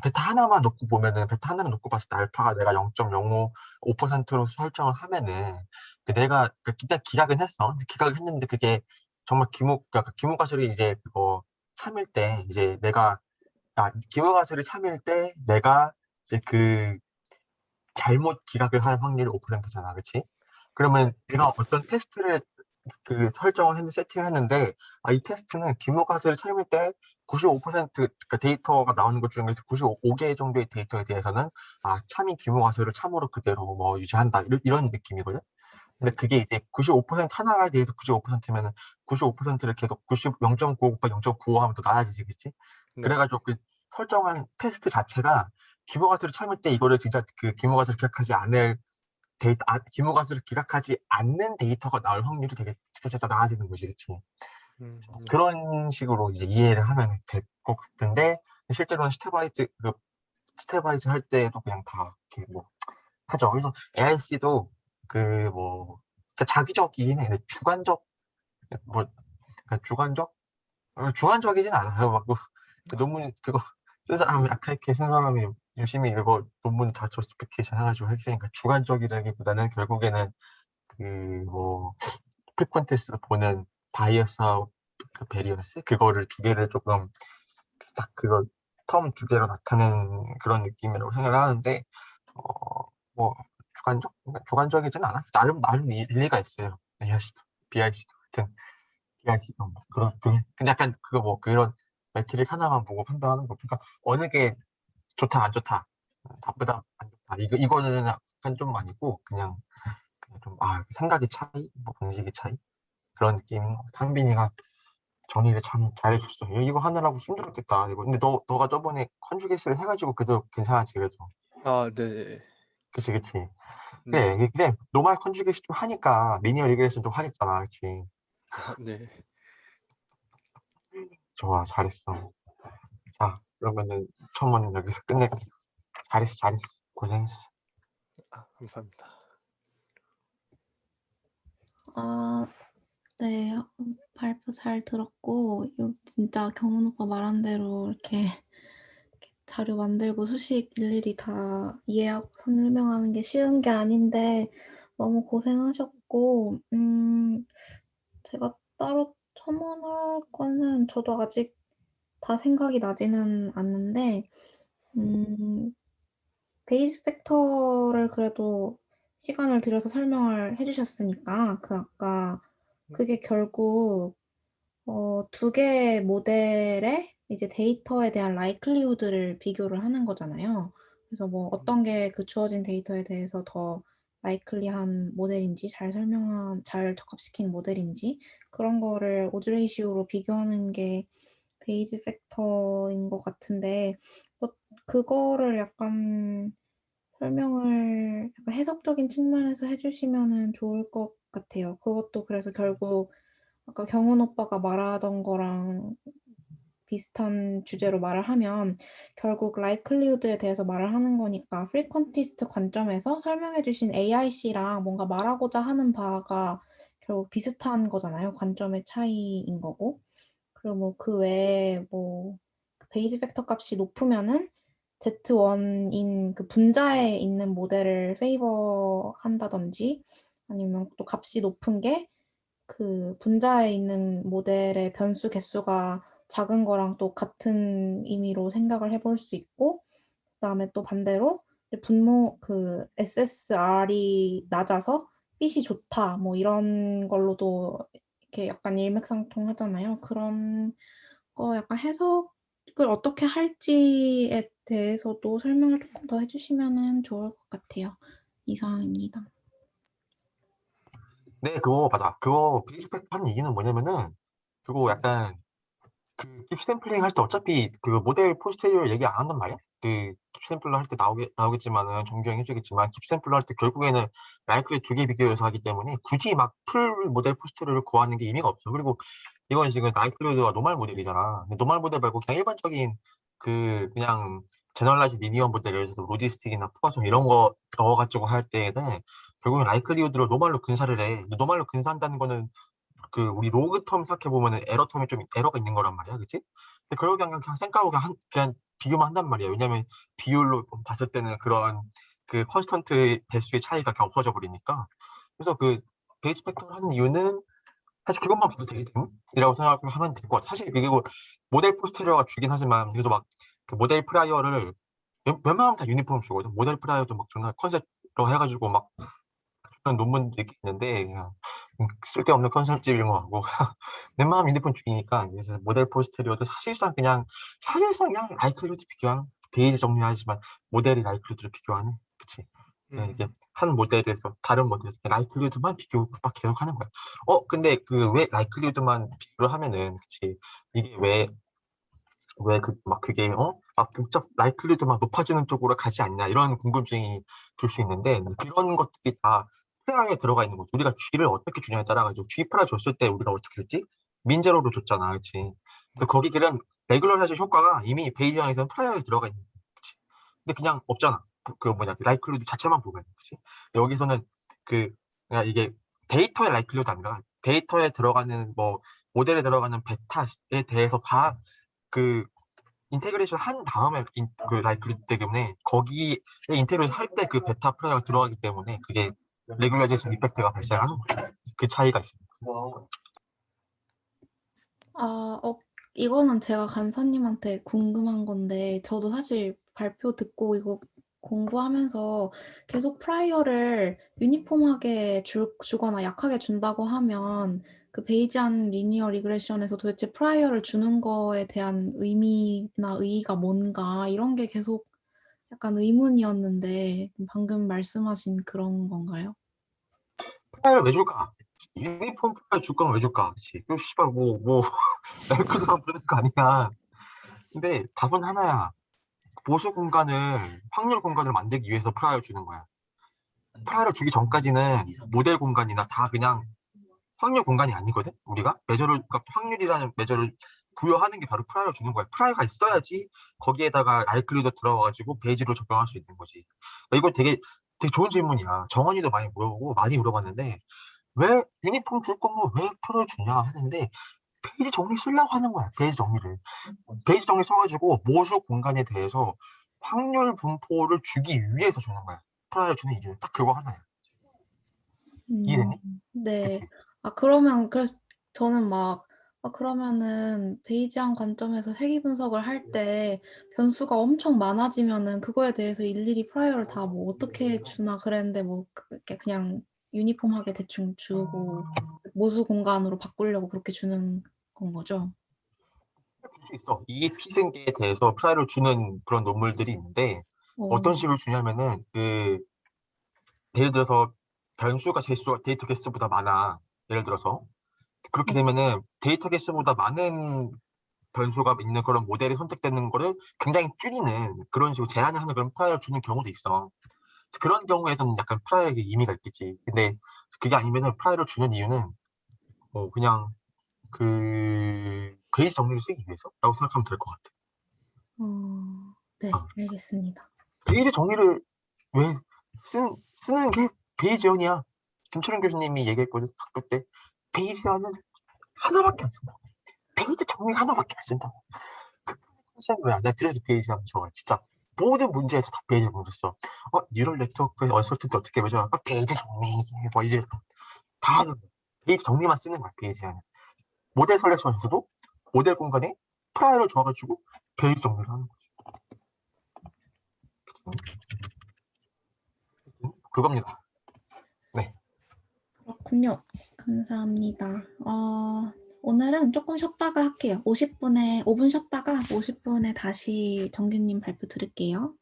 베타 하나만 놓고 보면은, 베타 하나를 놓고 봤을 때 알파가 내가 0.055%로 설정을 하면은, 내가 일단 기각은 했어. 근데 기각을 했는데 그게 정말 그러니까 기무가설이 이제 그거 참일 때 이제 기무가설이 참일 때 내가 이제 잘못 기각을 할 확률이 5%잖아, 그치? 그러면 내가 어떤 테스트를 설정을 했는데 세팅을 했는데, 이 테스트는 규모가설을 찾을 때 95%, 그러니까 데이터가 나오는 것 중에 95개 정도의 데이터에 대해서는 참인 규모가설을 참으로 그대로 뭐 유지한다, 이런 느낌이거든. 근데 그게 이제 95% 하나에 대해서 95%면은 95%를 계속 0.95 곱하기 0.95 하면 또 나아지지, 그치? 네. 그래가지고 설정한 테스트 자체가 규모가설을 참을 때 이거를 진짜 규모가설을 기각하지 않을 규모가설을 기각하지 않는 데이터가 나올 확률이 되게 진짜 나아지는 거지, 그치? 네. 그런 식으로 이제 이해를 하면 될 것 같은데, 실제로는 스테바이즈 할 때도 그냥 다 이렇게 뭐 하죠. 그래서 AIC도 자기적이긴 해. 근데 뭐, 주관적이진 않아요. 그 논문, 그거 쓴 사람이, 아카이케 쓴 사람이 열심히 이거 논문 다 저스피케이션 해가지고 했으니까 주관적이라기보다는 결국에는 프리퀀티스로 보는 바이어스와 베리어스? 그거를 두 개를 조금 딱 텀 두 개로 나타낸 그런 느낌이라고 생각을 하는데, 어, 뭐, 주관적이진 않아. 나름 일리가 있어요. AIC도, BIC도 같은, BIC도 뭐, 근데 약간 그런 매트릭 하나만 보고 판단하는 거. 그러니까 어느 게 좋다, 안 좋다, 나쁘다, 안 좋다. 이거는 약간 좀 아니고, 그냥 좀, 생각의 차이, 뭐, 방식의 차이? 그런 느낌인 것 같아. 한빈이가 정리를 참 잘해줬어. 이거 하느라고 힘들었겠다. 근데 너가 저번에 컨주게이션을 해가지고 그래도 괜찮았지, 그래도. 네. 그치, 그치. 네. 그래. 노말 컨주게이션 좀 하니까 리니어 리그레이션 좀 하겠잖아, 그치. 네. 좋아, 잘했어. 자, 그러면은 처음은 여기서 끝낼게. 잘했어, 잘했어. 고생했어. 감사합니다. 아, 네. 발표 잘 들었고, 진짜 경훈 오빠 말한 대로 이렇게 자료 만들고 수식 일일이 다 이해하고 설명하는 게 쉬운 게 아닌데 너무 고생하셨고, 제가 따로 첨언할 거는 저도 아직 다 생각이 나지는 않는데, 베이스 팩터를 그래도 시간을 들여서 설명을 해주셨으니까, 아까 그게 결국 두 개의 모델의 이제 데이터에 대한 라이클리후드를 비교를 하는 거잖아요. 그래서 뭐 어떤 게 그 주어진 데이터에 대해서 더 라이클리한 모델인지, 잘 적합시킨 모델인지, 그런 거를 오즈 레이시오로 비교하는 게 베이즈 팩터인 것 같은데, 뭐 그거를 약간 설명을 약간 해석적인 측면에서 해주시면은 좋을 것 같아요. 그것도 그래서 결국 아까 경훈 오빠가 말하던 거랑 비슷한 주제로 말을 하면 결국 라이클리후드에 대해서 말을 하는 거니까 프리퀀티스트 관점에서 설명해 주신 AIC랑 뭔가 말하고자 하는 바가 결국 비슷한 거잖아요. 관점의 차이인 거고. 그리고 뭐 그 외에 뭐 베이즈 팩터 값이 높으면은 Z1인 그 분자에 있는 모델을 페이버 한다든지, 아니면 또 값이 높은 게 그 분자에 있는 모델의 변수 개수가 작은 거랑 또 같은 의미로 생각을 해볼 수 있고, 그다음에 또 반대로 이제 SSR이 낮아서 핏이 좋다, 뭐 이런 걸로도 이렇게 약간 일맥상통하잖아요. 그런 거 약간 해석 그걸 어떻게 할지에 대해서도 설명을 조금 더 해주시면은 좋을 것 같아요. 이상입니다. 네, 그거 맞아. 그거 베이스팩 하는 이유는 뭐냐면은 그거 약간 그 깁샘플링 할 때 어차피 그 모델 포스테리어 얘기 안 한단 말이야. 그 깁샘플러 할 때 나오겠지만은 정주행 해주겠지만 깁샘플러 할 때 결국에는 라이클리 두 개 비교해서 하기 때문에 굳이 막 풀 모델 포스테리어를 구하는 게 의미가 없어. 그리고 이건 지금 라이클리드가 노멀 모델이잖아. 근데 노멀 모델 말고 그냥 일반적인 그냥 제너럴라이즈 리니어 모델, 예를 들어서 로지스틱이나 포화성 이런 거 넣어가지고 할 때에는 결국엔 라이클리우드를 노멀로 근사를 해. 근데 노멀로 근사한다는 거는 그 우리 로그 텀 생각해 보면은 에러 텀에 좀 에러가 있는 거란 말이야, 그치? 근데 그걸 그냥 생각하고 그냥 비교만 한단 말이야. 왜냐면 비율로 봤을 때는 그런 그 컨스턴트 배수의 차이가 그냥 없어져 버리니까. 그래서 그 베이스 팩터를 하는 이유는 사실 그것만 봐도 되겠이라고 생각하면 될 것 같아. 사실 그리고 모델 포스테리어가 주긴 하지만 그래도 막 그 모델 프라이어를 웬만하면 다 유니폼 주거든. 모델 프라이어도 막 정말 컨셉으로 해가지고 막 그런 논문들이 있는데 그냥 쓸데없는 컨셉집인 것 같고 웬만하면 유니폼 주기니까 그래서 모델 포스테리어도 사실상 그냥 라이클루드 비교한 베이지 정리하지만 모델이 라이클루드를 비교하는 그치. 네, 이게 한 모델에서 다른 모델에서 라이클리후드만 비교 막 계속 하는 거야. 근데 그 왜 라이클리후드만 비교를 하면은 그치 이게 왜 그 막 그게 막 복잡 라이클리후드 막 높아지는 쪽으로 가지 않냐 이런 궁금증이 들 수 있는데 그런 것들이 다 프라이어에 들어가 있는 거죠. 우리가 G를 어떻게 주냐에 따라 가지고 G 프라 줬을 때 우리가 어떻게 했지? 민제로로 줬잖아, 그치? 그래서 거기 그런 레귤러라이즈 효과가 이미 베이지앙에서는 프라이어에 들어가 있는 거지. 그치? 근데 그냥 없잖아. 그 뭐냐 라이클리후드 자체만 보면, 그치? 여기서는 그 그냥 이게 데이터의 라이클리후드 아니라 데이터에 들어가는 뭐 모델에 들어가는 베타에 대해서 다 그 인테그레이션 한 다음에 그 라이클리후드 때문에 거기에 인테그레이션 할 때 그 베타 프라이어가 들어가기 때문에 그게 레귤라이제이션 이펙트가 발생하는 거예요. 그 차이가 있습니다. 아, 이거는 제가 간사님한테 궁금한 건데, 저도 사실 발표 듣고 이거 공부하면서 계속 프라이어를 유니폼하게 주거나 약하게 준다고 하면 그 베이지안 리니어 리그레션에서 도대체 프라이어를 주는 거에 대한 의미나 의의가 뭔가 이런 게 계속 약간 의문이었는데 방금 말씀하신 그런 건가요? 프라이어를 왜 줄까? 유니폼 프라이어 줄 거면 왜 줄까? 그치? 그 씨발 뭐 라이클리후드만 부르는 거 아니야. 근데 답은 하나야. 보수 공간을 확률 공간을 만들기 위해서 프라이어 주는 거야. 프라이어 주기 전까지는 모델 공간이나 다 그냥 확률 공간이 아니거든. 우리가 그러니까 확률이라는 매저를 부여하는 게 바로 프라이어 주는 거야. 프라이어가 있어야지 거기에다가 라이클리도 들어가가지고 베이지로 적용할 수 있는 거지. 이거 되게 좋은 질문이야. 정원이도 많이 물어보고 많이 물어봤는데 왜 유니폼 줄 거면 왜 프라이어 주냐 하는데 페이지 정리 쓰려고 하는 거야. 페이지 정리를. 페이지 정리 써가지고 모수 공간에 대해서 확률 분포를 주기 위해서 주는 거야. 프라이어 주는 이유 딱 그거 하나야. 이해됐니? 네. 그치? 그러면 그래서 저는 막 그러면은 베이지안 관점에서 회귀 분석을 할 때 변수가 엄청 많아지면은 그거에 대해서 일일이 프라이어를 다 뭐 어떻게 주나 그랬는데 뭐 그냥 유니폼하게 대충 주고 모수 공간으로 바꾸려고 그렇게 주는 건 거죠? 볼 수 있어. 이 피생계에 대해서 프라이를 주는 그런 논문들이 있는데 어. 어떤 식으로 주냐면은 예를 들어서 변수가 데이터 개수보다 많아. 예를 들어서 그렇게 네. 되면은 데이터 개수보다 많은 변수가 있는 그런 모델이 선택되는 거를 굉장히 줄이는 그런 식으로 제한을 하는 그런 프라이를 주는 경우도 있어. 그런 경우에서는 약간 프라이에게 의미가 있겠지. 근데 그게 아니면은 프라이를 주는 이유는 그냥 그 베이스 정리를 쓰기 위해서라고 생각하면 될 것 같아. 네, 어. 알겠습니다. 베이지 정리를 왜 쓰는 게 베이지언이야. 김철현 교수님이 얘기했거든. 학부 때 베이지언은 하나밖에 안 쓴다. 베이지 정리 하나밖에 안 쓴다고. 그 컨셉이야. 나 그래서 베이지언 좋아해. 진짜 모든 문제에서 다 베이지 정리 써. 뉴럴 네트워크의 언설튼트 어떻게 매줘? 베이지 정리. 뭐 이제 다 하는 거야. 베이지 정리만 쓰는 거야. 베이지언은. 모델 셀렉션에서도 모델 공간에 프라이를 줘가지고 베이지 정리를 하는 거지. 그겁니다. 네. 그렇군요. 감사합니다. 오늘은 조금 쉬었다가 할게요. 5분 쉬었다가 50분에 다시 정규님 발표 들을게요.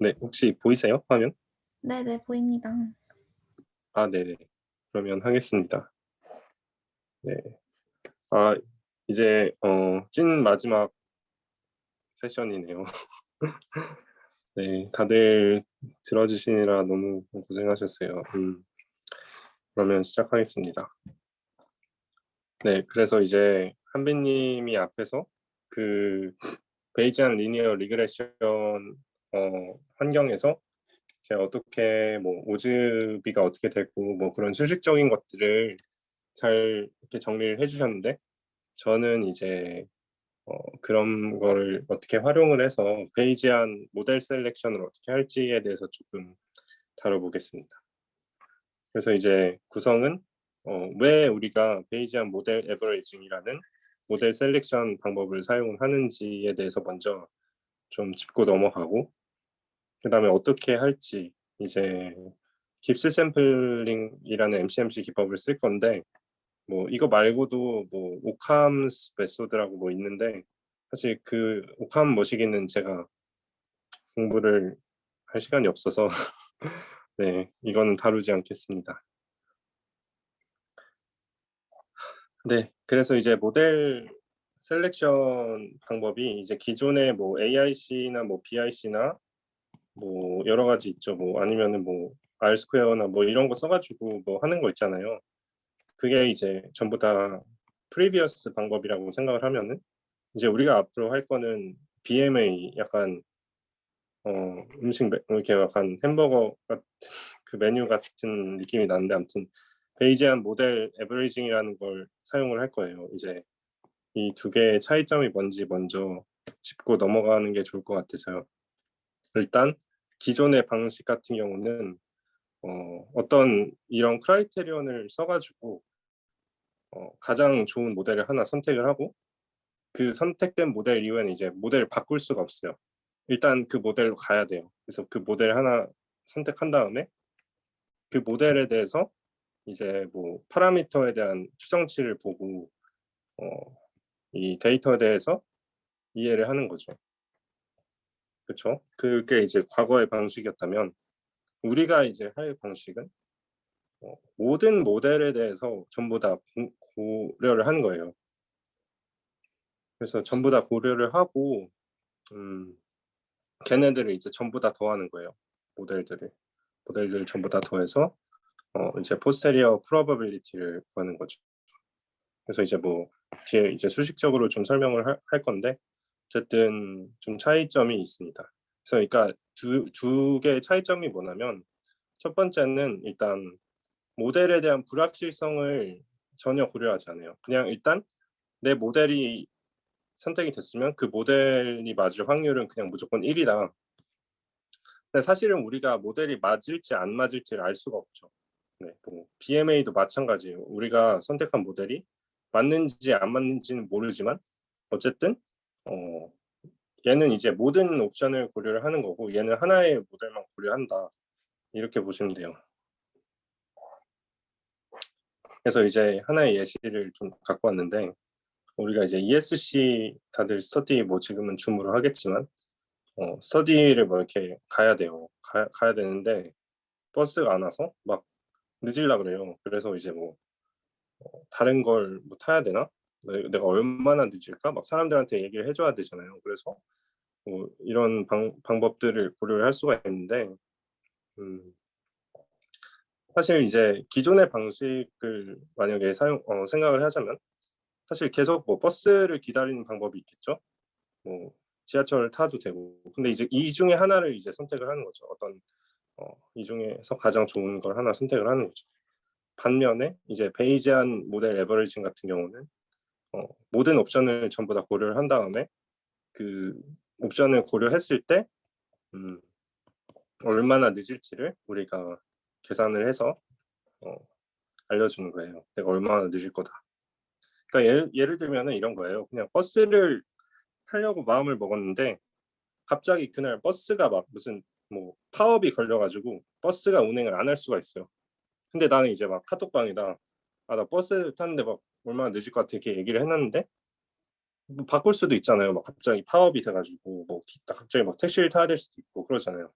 네, 혹시 보이세요? 화면? 네네, 보입니다. 아, 네네. 그러면 하겠습니다. 네. 아, 이제 찐 마지막 세션이네요. 네, 다들 들어주시느라 너무 고생하셨어요. 그러면 시작하겠습니다. 네, 그래서 이제 한빈님이 앞에서 그 베이지안 리니어 리그레션 환경에서 제가 어떻게 뭐 오즈비가 어떻게 되고 뭐 그런 수식적인 것들을 잘 이렇게 정리를 해주셨는데 저는 이제 그런 거를 어떻게 활용을 해서 베이지안 모델 셀렉션을 어떻게 할지에 대해서 조금 다뤄보겠습니다. 그래서 이제 구성은 왜 우리가 베이지안 모델 에버리징이라는 모델 셀렉션 방법을 사용하는지에 대해서 먼저 좀 짚고 넘어가고 그 다음에 어떻게 할지 이제 깁스 샘플링이라는 MCMC 기법을 쓸 건데 뭐 이거 말고도 뭐 오캄스 메소드라고 뭐 있는데 사실 그 오캄 머시기는 제가 공부를 할 시간이 없어서 네 이거는 다루지 않겠습니다. 네 그래서 이제 모델 셀렉션 방법이 이제 기존의 뭐 AIC나 뭐 BIC나 뭐 여러 가지 있죠. 뭐 아니면은 뭐 R 스퀘어나 뭐 이런 거 써가지고 뭐 하는 거 있잖아요. 그게 이제 전부 다 프리비어스 방법이라고 생각을 하면은 이제 우리가 앞으로 할 거는 BMA 약간 이렇게 약간 햄버거 같은 그 메뉴 같은 느낌이 나는데 아무튼 베이지안 모델 에버리징이라는 걸 사용을 할 거예요. 이제 이 두 개의 차이점이 뭔지 먼저 짚고 넘어가는 게 좋을 것 같아서요. 일단 기존의 방식 같은 경우는 어떤 이런 크라이테리온을 써가지고 가장 좋은 모델을 하나 선택을 하고 그 선택된 모델 이후에는 이제 모델을 바꿀 수가 없어요. 일단 그 모델로 가야 돼요. 그래서 그 모델 하나 선택한 다음에 그 모델에 대해서 이제 뭐 파라미터에 대한 추정치를 보고 이 데이터에 대해서 이해를 하는 거죠. 그렇죠? 그게 이제 과거의 방식이었다면 우리가 이제 할 방식은 모든 모델에 대해서 전부 다 고려를 하는 거예요. 그래서 전부 다 고려를 하고 걔네들을 이제 전부 다 더하는 거예요. 모델들을 전부 다 더해서 이제 posterior probability를 구하는 거죠. 그래서 이제 뭐 뒤에 이제 수식적으로 좀 설명을 할 건데 어쨌든 좀 차이점이 있습니다. 그래서 그러니까 두 개의 차이점이 뭐냐면 첫 번째는 일단 모델에 대한 불확실성을 전혀 고려하지 않아요. 그냥 일단 내 모델이 선택이 됐으면 그 모델이 맞을 확률은 그냥 무조건 1이다. 근데 사실은 우리가 모델이 맞을지 안 맞을지를 알 수가 없죠. 네, 뭐 BMA도 마찬가지예요. 우리가 선택한 모델이 맞는지 안 맞는지는 모르지만 어쨌든 얘는 이제 모든 옵션을 고려를 하는 거고 얘는 하나의 모델만 고려한다. 이렇게 보시면 돼요. 그래서 이제 하나의 예시를 좀 갖고 왔는데 우리가 이제 ESC 다들 스터디 뭐 지금은 줌으로 하겠지만 스터디를 뭐 이렇게 가야 돼요. 가야 되는데 버스가 안 와서 막 늦으려 그래요. 그래서 이제 뭐 다른 걸 뭐 타야 되나? 내가 얼마나 늦을까? 막 사람들한테 얘기를 해줘야 되잖아요. 그래서 뭐 이런 방법들을 고려를 할 수가 있는데 사실 이제 기존의 방식을 만약에 생각을 하자면 사실 계속 뭐 버스를 기다리는 방법이 있겠죠. 뭐 지하철을 타도 되고 근데 이제 이 중에 하나를 이제 선택을 하는 거죠. 어떤 이 중에서 가장 좋은 걸 하나 선택을 하는 거죠. 반면에 이제 베이지안 모델 에버리징 같은 경우는 모든 옵션을 전부 다 고려를 한 다음에 그 옵션을 고려했을 때 얼마나 늦을지를 우리가 계산을 해서 알려주는 거예요. 내가 얼마나 늦을 거다. 그러니까 예를 들면은 이런 거예요. 그냥 버스를 타려고 마음을 먹었는데 갑자기 그날 버스가 막 무슨 뭐 파업이 걸려가지고 버스가 운행을 안 할 수가 있어요. 근데 나는 이제 막 카톡방에다 나 버스 탔는데 막 얼마나 늦을 것 같아 이렇게 얘기를 해놨는데 뭐 바꿀 수도 있잖아요. 막 갑자기 파업이 돼가지고 뭐 갑자기 막 택시를 타야 될 수도 있고 그러잖아요.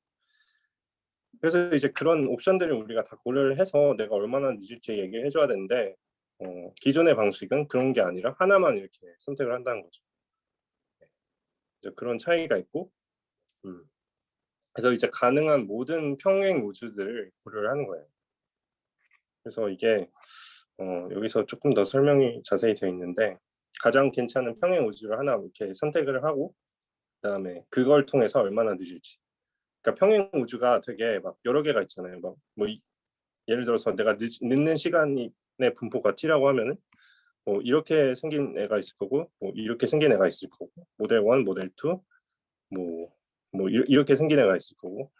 그래서 이제 그런 옵션들을 우리가 다 고려를 해서 내가 얼마나 늦을지 얘기를 해줘야 되는데 기존의 방식은 그런 게 아니라 하나만 이렇게 선택을 한다는 거죠. 이제 그런 차이가 있고 그래서 이제 가능한 모든 평행 우주들을 고려를 하는 거예요. 그래서 이게 여기서 조금 더 설명이 자세히 되어 있는데 가장 괜찮은 평행 우주를 하나 이렇게 선택을 하고 그다음에 그걸 통해서 얼마나 늦을지. 그러니까 평행 우주가 되게 막 여러 개가 있잖아요. 막 뭐 예를 들어서 내가 늦는 시간의 분포가 t라고 하면은 뭐 이렇게 생긴 애가 있을 거고 뭐 이렇게 생긴 애가 있을 거고 모델 1, 모델 2, 뭐 이렇게 생긴 애가 있을 거고.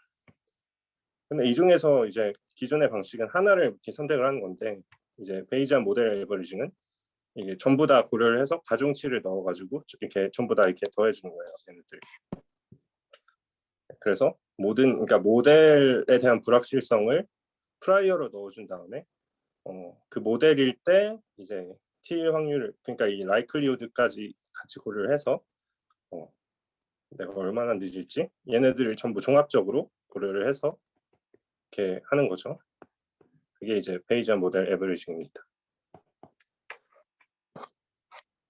근데 이 중에서 이제 기존의 방식은 하나를 이렇게 선택을 하는 건데 이제 베이지안 모델 에버리징은 이게 전부 다 고려를 해서 가중치를 넣어가지고 이렇게 전부 다 이렇게 더해주는 거예요, 얘네들. 그래서 그러니까 모델에 대한 불확실성을 프라이어로 넣어준 다음에 그 모델일 때 이제 T 확률을 그러니까 이 라이클리후드까지 같이 고려를 해서 내가 얼마나 늦을지 얘네들을 전부 종합적으로 고려를 해서 이렇게 하는 거죠. 그게 이제 베이지안 모델 에버리징입니다.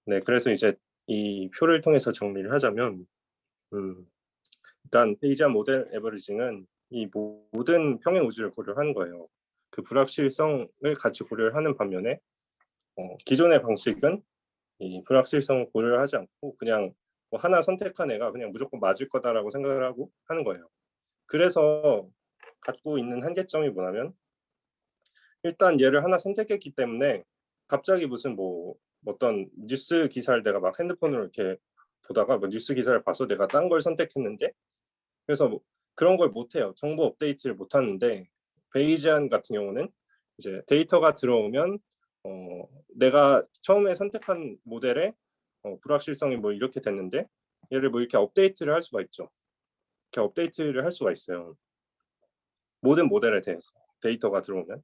네, 그래서 이제 이 표를 통해서 정리를 하자면 일단 베이지안 모델 에버리징은 이 모든 평행 우주를 고려하는 거예요. 그 불확실성을 같이 고려를 하는 반면에 기존의 방식은 이 불확실성을 고려를 하지 않고 그냥 뭐 하나 선택한 애가 그냥 무조건 맞을 거다라고 생각을 하고 하는 거예요. 그래서 갖고 있는 한계점이 뭐냐면 일단 얘를 하나 선택했기 때문에 갑자기 무슨 뭐 어떤 뉴스 기사를 내가 막 핸드폰으로 이렇게 보다가 뭐 뉴스 기사를 봐서 내가 딴 걸 선택했는데 그래서 뭐 그런 걸 못해요. 정보 업데이트를 못하는데 베이지안 같은 경우는 이제 데이터가 들어오면 내가 처음에 선택한 모델의 불확실성이 뭐 이렇게 됐는데 얘를 뭐 이렇게 업데이트를 할 수가 있죠. 이렇게 업데이트를 할 수가 있어요. 모든 모델에 대해서 데이터가 들어오면.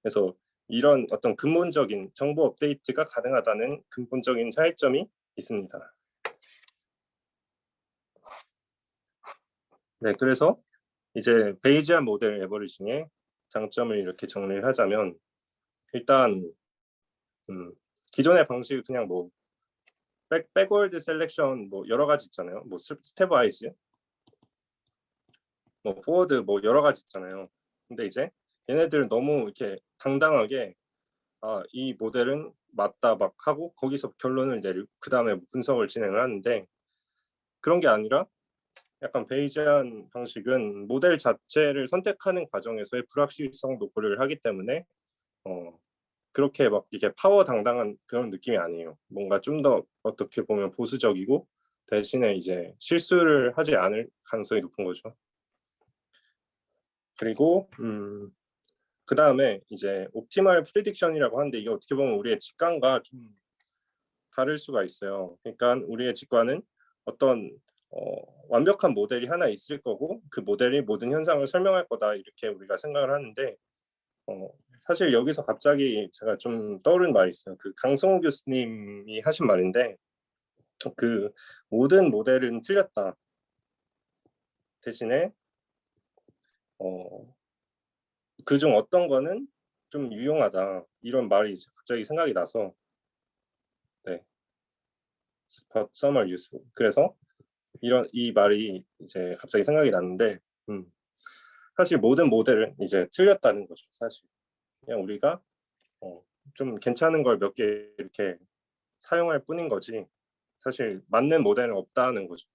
그래서 이런 어떤 근본적인 정보 업데이트가 가능하다는 근본적인 차이점이 있습니다. 네, 그래서 이제 베이지안 모델 에버리징의 장점을 이렇게 정리를 하자면 일단 기존의 방식이 그냥 뭐 백월드 셀렉션 뭐 여러 가지 있잖아요. 뭐 스텝 와이즈, 뭐 포워드 뭐 여러 가지 있잖아요. 근데 이제 얘네들은 너무 이렇게 당당하게 이 모델은 맞다 막 하고 거기서 결론을 내리고 그 다음에 분석을 진행을 하는데 그런 게 아니라 약간 베이지안 방식은 모델 자체를 선택하는 과정에서의 불확실성도 고려를 하기 때문에 그렇게 막 이게 파워 당당한 그런 느낌이 아니에요. 뭔가 좀 더 어떻게 보면 보수적이고 대신에 이제 실수를 하지 않을 가능성이 높은 거죠. 그리고 그 다음에 이제 옵티멀 프리딕션이라고 하는데 이게 어떻게 보면 우리의 직관과 좀 다를 수가 있어요. 그러니까 우리의 직관은 어떤 완벽한 모델이 하나 있을 거고 그 모델이 모든 현상을 설명할 거다 이렇게 우리가 생각을 하는데 사실 여기서 갑자기 제가 좀 떠오른 말이 있어요. 그 강성호 교수님이 하신 말인데 그 모든 모델은 틀렸다. 대신에 그중 어떤 거는 좀 유용하다. 이런 말이 갑자기 생각이 나서 네. But some are useful. 그래서 이 말이 이제 갑자기 생각이 났는데 사실 모든 모델은 이제 틀렸다는 거죠. 사실 그냥 우리가 좀 괜찮은 걸 몇 개 이렇게 사용할 뿐인 거지 사실 맞는 모델은 없다는 거죠.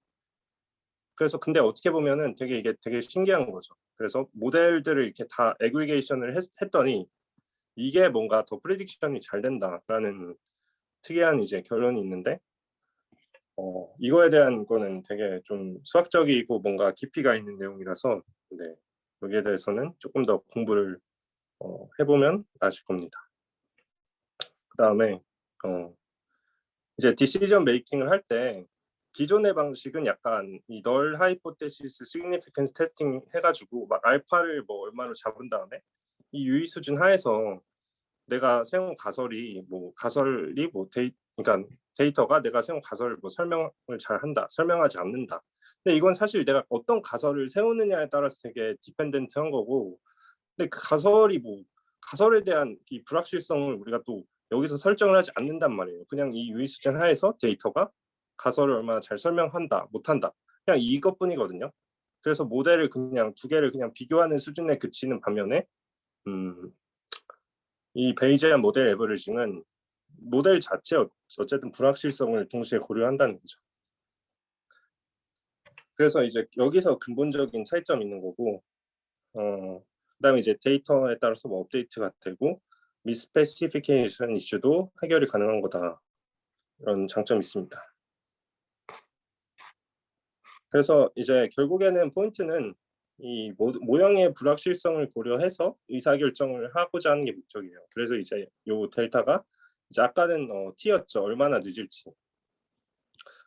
그래서 근데 어떻게 보면은 이게 되게 신기한 거죠. 그래서 모델들을 이렇게 다 애그리게이션을 했더니 이게 뭔가 더 프리딕션이 잘 된다라는 특이한 이제 결론이 있는데 이거에 대한 거는 되게 좀 수학적이고 뭔가 깊이가 있는 내용이라서 네, 여기에 대해서는 조금 더 공부를 해보면 아실 겁니다. 그 다음에 이제 디시전 메이킹을 할 때 기존의 방식은 약간 이 널 하이포테시스 시그니피컨스 테스팅 해가지고 막 알파를 뭐 얼마로 잡은 다음에 이 유의 수준 하에서 내가 세운 가설이 그러니까 데이터가 내가 세운 가설을 뭐 설명을 잘 한다, 설명하지 않는다. 근데 이건 사실 내가 어떤 가설을 세우느냐에 따라서 되게 디펜던트한 거고, 근데 그 가설에 대한 이 불확실성을 우리가 또 여기서 설정을 하지 않는단 말이에요. 그냥 이 유의 수준 하에서 데이터가 가설을 얼마나 잘 설명한다, 못한다, 그냥 이것뿐이거든요. 그래서 모델을 그냥 두 개를 그냥 비교하는 수준에 그치는 반면에 이 베이지안 모델 에버리징은 모델 자체 어쨌든 불확실성을 동시에 고려한다는 거죠. 그래서 이제 여기서 근본적인 차이점이 있는 거고, 그다음에 이제 데이터에 따라서 뭐 업데이트가 되고 미스페시피케이션 이슈도 해결이 가능한 거다, 이런 장점이 있습니다. 그래서 이제 결국에는 포인트는 이 모형의 불확실성을 고려해서 의사결정을 하고자 하는 게 목적이에요. 그래서 이제 요 델타가 이제 아까는 t였죠. 얼마나 늦을지.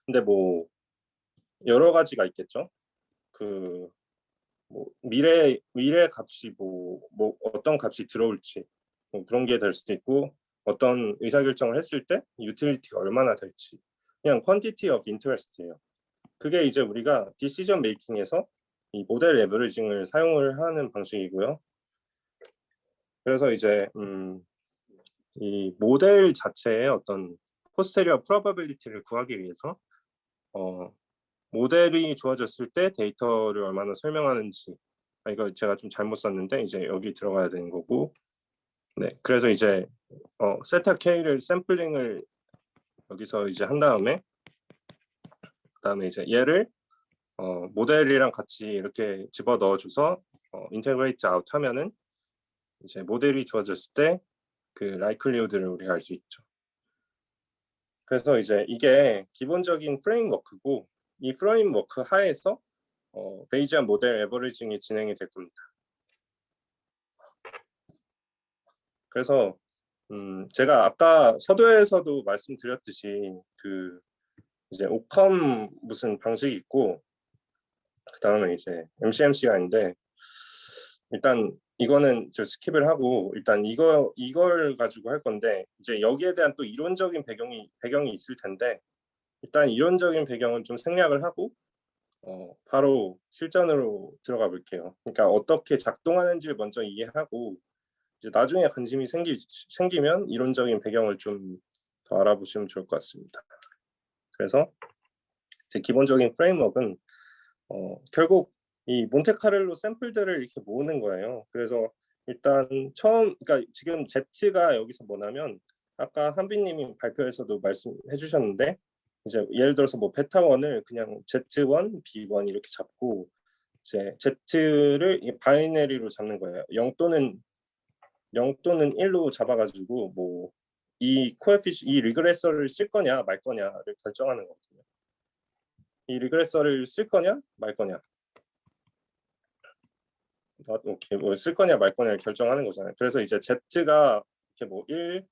근데 뭐 여러 가지가 있겠죠. 그 뭐 미래 값이 뭐 어떤 값이 들어올지 뭐 그런 게 될 수도 있고, 어떤 의사결정을 했을 때 유틸리티가 얼마나 될지, 그냥 quantity of interest예요. 그게 이제 우리가 디시전 메이킹에서 이 모델 에버리징을 사용을 하는 방식이고요. 그래서 이제 이 모델 자체의 어떤 포스테리어 프로바빌리티를 구하기 위해서 모델이 주어졌을 때 데이터를 얼마나 설명하는지, 이거 제가 좀 잘못 썼는데 이제 여기 들어가야 되는 거고, 네, 그래서 이제 세타 K를 샘플링을 여기서 이제 한 다음에 그다음에 이제 얘를 모델이랑 같이 이렇게 집어 넣어줘서 인테그레이트 아웃 하면은 이제 모델이 주어졌을 때 그 라이클리후드를 우리가 알 수 있죠. 그래서 이제 이게 기본적인 프레임워크고, 이 프레임워크 하에서 베이지안 모델 에버리징이 진행이 될 겁니다. 그래서 제가 아까 서두에서도 말씀드렸듯이 그 이제 오컴 무슨 방식이 있고, 그 다음에 이제 MCMC가 있는데, 일단 이거는 저 스킵을 하고 일단 이걸 가지고 할 건데, 이제 여기에 대한 또 이론적인 배경이 있을 텐데, 일단 이론적인 배경은 좀 생략을 하고 바로 실전으로 들어가 볼게요. 그러니까 어떻게 작동하는지를 먼저 이해하고, 이제 나중에 관심이 생기면 이론적인 배경을 좀 더 알아보시면 좋을 것 같습니다. 그래서 제 기본적인 프레임워크는 결국 이 몬테카를로 샘플들을 이렇게 모으는 거예요. 그래서 일단 그러니까 지금 Z가 여기서 뭐냐면, 아까 한빈님이 발표에서도 말씀해 주셨는데, 이제 예를 들어서 뭐 베타1을 그냥 Z1, B1 이렇게 잡고, 이제 Z를 바이너리로 잡는 거예요. 0 또는 1로 잡아가지고 뭐 이 리그레서를 쓸 거냐 말 거냐를 결정하는 거거든요. 이 리그레서를 쓸 거냐 말 거냐, 오케이, 뭐 쓸 거냐 말 거냐를 결정하는 거잖아요. 그래서 이제 Z가 이렇게 뭐 1,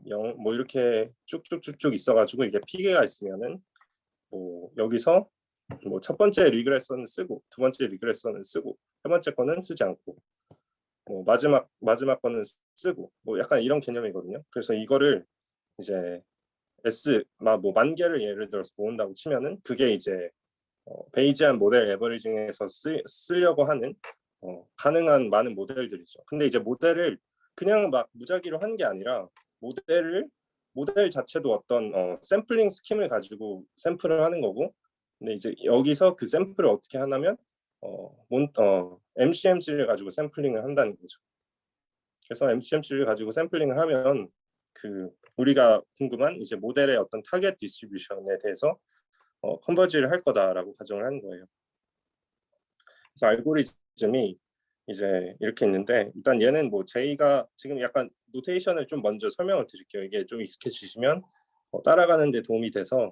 0 뭐 이렇게 쭉쭉쭉쭉 있어가지고 이게 피계가 있으면은 뭐 여기서 뭐 첫 번째 리그레서는 쓰고, 두 번째 리그레서는 쓰고, 세 번째 거는 쓰지 않고, 뭐 마지막 거는 쓰고, 뭐 약간 이런 개념이거든요. 그래서 이거를 이제 뭐 10,000개를 예를 들어서 모은다고 치면은 그게 이제 베이지안 모델 에버리징에서 쓰려고 하는 가능한 많은 모델들이죠. 근데 이제 모델을 그냥 막 무작위로 하는 게 아니라 모델 자체도 어떤 샘플링 스킴을 가지고 샘플을 하는 거고, 근데 이제 여기서 그 샘플을 어떻게 하냐면 MCMC를 가지고 샘플링을 한다는 거죠. 그래서 MCMC를 가지고 샘플링을 하면 그 우리가 궁금한 이제 모델의 어떤 타겟 디스트리뷰션에 대해서 컨버지를 할 거다라고 가정을 하는 거예요. 그래서 알고리즘이 이제 이렇게 있는데, 일단 얘는 뭐 J가 지금 약간 노테이션을 좀 먼저 설명을 드릴게요. 이게 좀 익숙해지시면 따라가는 데 도움이 돼서,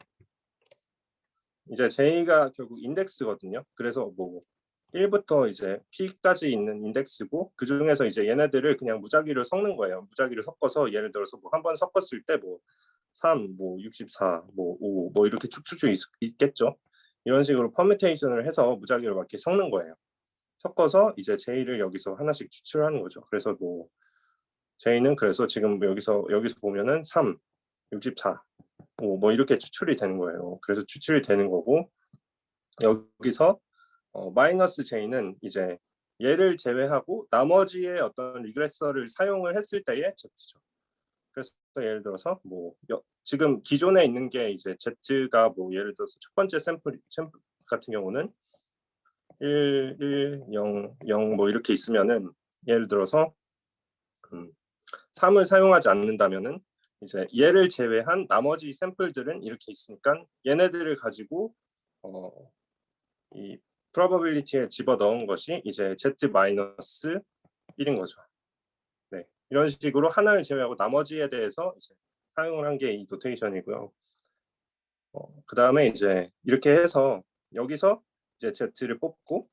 이제 J가 결국 인덱스거든요. 그래서 뭐 1부터 이제 P까지 있는 인덱스고, 그 중에서 이제 얘네들을 그냥 무작위로 섞는 거예요. 무작위로 섞어서 예를 들어서 뭐 한 번 섞었을 때 뭐 3, 뭐 64, 뭐 5, 뭐 이렇게 쭉쭉쭉 있겠죠. 이런 식으로 퍼뮤테이션을 해서 무작위로 막 이렇게 섞는 거예요. 섞어서 이제 J를 여기서 하나씩 추출하는 거죠. 그래서 뭐 J는 그래서 지금 여기서 보면은 3, 64, 5 뭐 이렇게 추출이 되는 거예요. 그래서 추출이 되는 거고 여기서 마이너스 J는 이제 얘를 제외하고 나머지의 어떤 리그레서를 사용을 했을 때의 Z죠. 그래서 예를 들어서 뭐 지금 기존에 있는 게 이제 Z가 뭐 예를 들어서 첫 번째 샘플 같은 경우는 1, 1, 0, 0 뭐 이렇게 있으면은 예를 들어서 3을 사용하지 않는다면은 이제 얘를 제외한 나머지 샘플들은 이렇게 있으니까 얘네들을 가지고 이 probability에 집어 넣은 것이 이제 Z-1인 거죠. 네, 이런 식으로 하나를 제외하고 나머지에 대해서 이제 사용을 한 게 이 노테이션이고요. 그 다음에 이제 이렇게 해서 여기서 이제 Z를 뽑고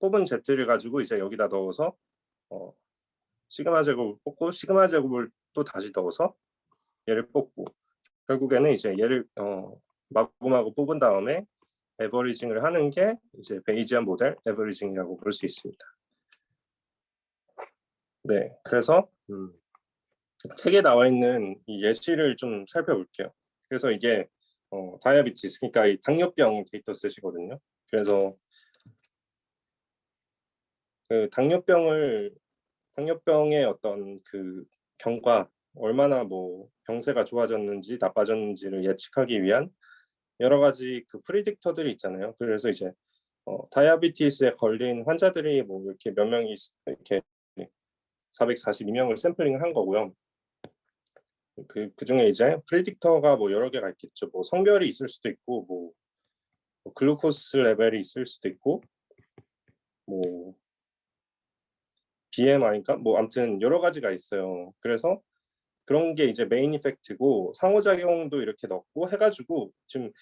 뽑은 Z를 가지고 이제 여기다 넣어서 시그마 제곱을 뽑고 시그마 제곱을 또 다시 넣어서 얘를 뽑고 결국에는 이제 얘를 마구마구 뽑은 다음에 에버리징을 하는 게 이제 베이지안 모델 에버리징이라고 볼 수 있습니다. 네, 그래서 책에 나와 있는 이 예시를 좀 살펴볼게요. 그래서 이게 다이아비티스, 그러니까 이 당뇨병 데이터셋이거든요. 그래서 그 당뇨병의 어떤 그 경과, 얼마나 뭐 병세가 좋아졌는지 나빠졌는지를 예측하기 위한 여러 가지 그 프리딕터들이 있잖아요. 그래서 이제 다이아비티스에 걸린 환자들이 뭐 이렇게 몇 명이 이렇게 442명을 샘플링을 한 거고요. 그 중에 이제 프리딕터가 뭐 여러 개가 있겠죠. 뭐 성별이 있을 수도 있고, 뭐 글루코스 레벨이 있을 수도 있고, 뭐 BMI인가? 뭐 아무튼 여러 가지가 있어요. 그래서 그런 게 이제 메인 이펙트고 상호작용도 이렇게 넣고 해가지고 지금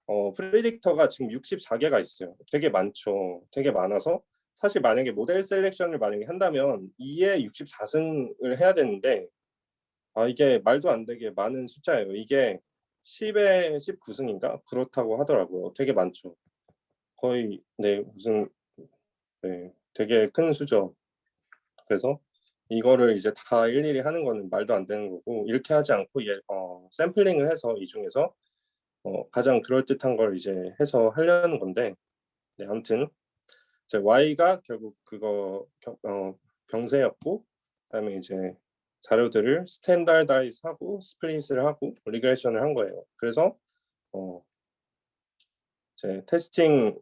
프리딕터가 지금 64개가 있어요. 되게 많죠. 되게 많아서 사실 만약에 모델 셀렉션을 만약에 한다면 2에 64승을 해야 되는데 이게 말도 안 되게 많은 숫자예요. 이게 10에 19승인가? 그렇다고 하더라고요. 되게 많죠. 거의 네 무슨 네 되게 큰 수죠. 그래서 이거를 이제 다 일일이 하는 거는 말도 안 되는 거고 이렇게 하지 않고 샘플링을 해서 이 중에서 가장 그럴듯한 걸 이제 해서 하려는 건데 네, 아무튼 이제 Y가 결국 그거 병세였고 그다음에 이제 자료들을 스탠다드하고 스플릿을 하고 리그레션을 한 거예요. 그래서 이제 테스팅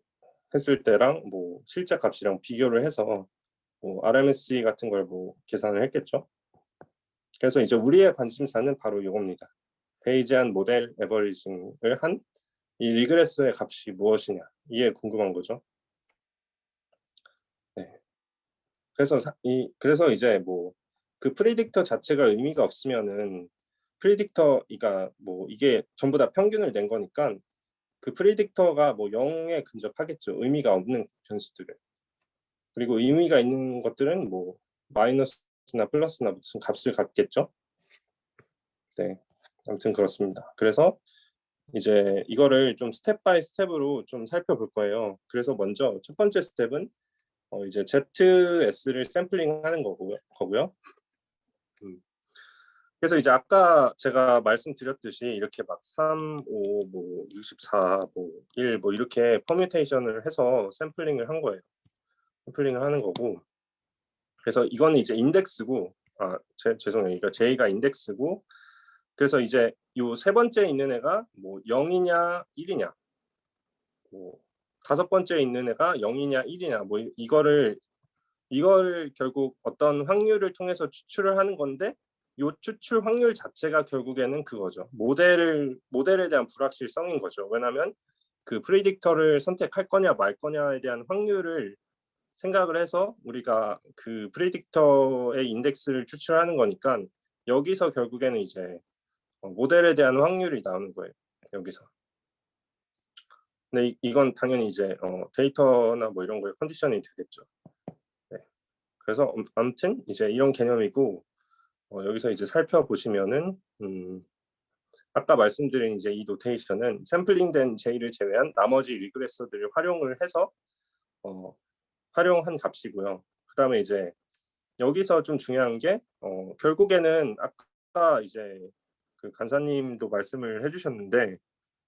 했을 때랑 뭐 실제 값이랑 비교를 해서 뭐 RMSE 같은 걸 뭐 계산을 했겠죠. 그래서 이제 우리의 관심사는 바로 이겁니다. 베이지안 모델 에버리징을 한 이 리그레스의 값이 무엇이냐 이게 궁금한 거죠. 네. 그래서 이제 뭐 그 프리딕터 자체가 의미가 없으면은 프리딕터가 뭐 이게 전부 다 평균을 낸 거니까 그 프리딕터가 뭐 0에 근접하겠죠. 의미가 없는 변수들은. 그리고 의미가 있는 것들은 뭐 마이너스나 플러스나 무슨 값을 갖겠죠. 네, 아무튼 그렇습니다. 그래서 이제 이거를 좀 스텝 바이 스텝으로 좀 살펴볼 거예요. 그래서 먼저 첫 번째 스텝은 이제 ZS를 샘플링하는 거고요. 그래서 이제 아까 제가 말씀드렸듯이 이렇게 막 3, 5, 뭐 64, 뭐 1, 뭐 이렇게 퍼뮤테이션을 해서 샘플링을 한 거예요. 샘플링을 하는 거고. 그래서 이거는 이제 인덱스고, 죄송해요. 그러니까 J가 인덱스고, 그래서 이제 요 세 번째 있는 애가 뭐 0이냐 1이냐, 뭐 다섯 번째 있는 애가 0이냐 1이냐, 뭐 이걸 결국 어떤 확률을 통해서 추출을 하는 건데 요 추출 확률 자체가 결국에는 그거죠. 모델에 대한 불확실성인 거죠. 왜냐하면 그 프리딕터를 선택할 거냐 말 거냐에 대한 확률을 생각을 해서 우리가 그 프리딕터의 인덱스를 추출하는 거니까 여기서 결국에는 이제 모델에 대한 확률이 나오는 거예요. 여기서. 근데 이건 당연히 이제 데이터나 뭐 이런 거에 컨디션이 되겠죠. 네. 그래서 아무튼 이제 이런 개념이고 여기서 이제 살펴보시면은 아까 말씀드린 이제 이 노테이션은 샘플링된 J를 제외한 나머지 리그레서들을 활용을 해서 활용한 값이고요. 그 다음에 이제 여기서 좀 중요한 게 결국에는 아까 이제 그 간사님도 말씀을 해주셨는데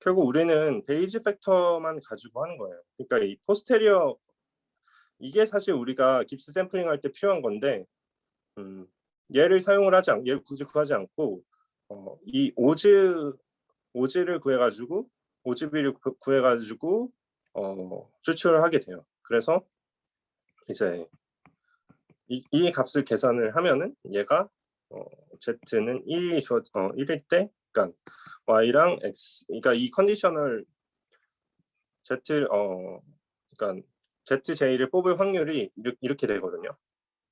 결국 우리는 베이지 팩터만 가지고 하는 거예요. 그러니까 이 포스테리어 이게 사실 우리가 깁스 샘플링 할 때 필요한 건데 얘를 사용을 하지 않고 얘를 굳이 구하지 않고 이 오즈를 구해가지고 오즈비를 구해가지고 추출을 하게 돼요. 그래서 이제 이 값을 계산을 하면은 얘가 z는 1일 때, 그러니까 y랑 x, 그러니까 이 컨디셔널 z, 그러니까 zj를 뽑을 확률이 이렇게 되거든요.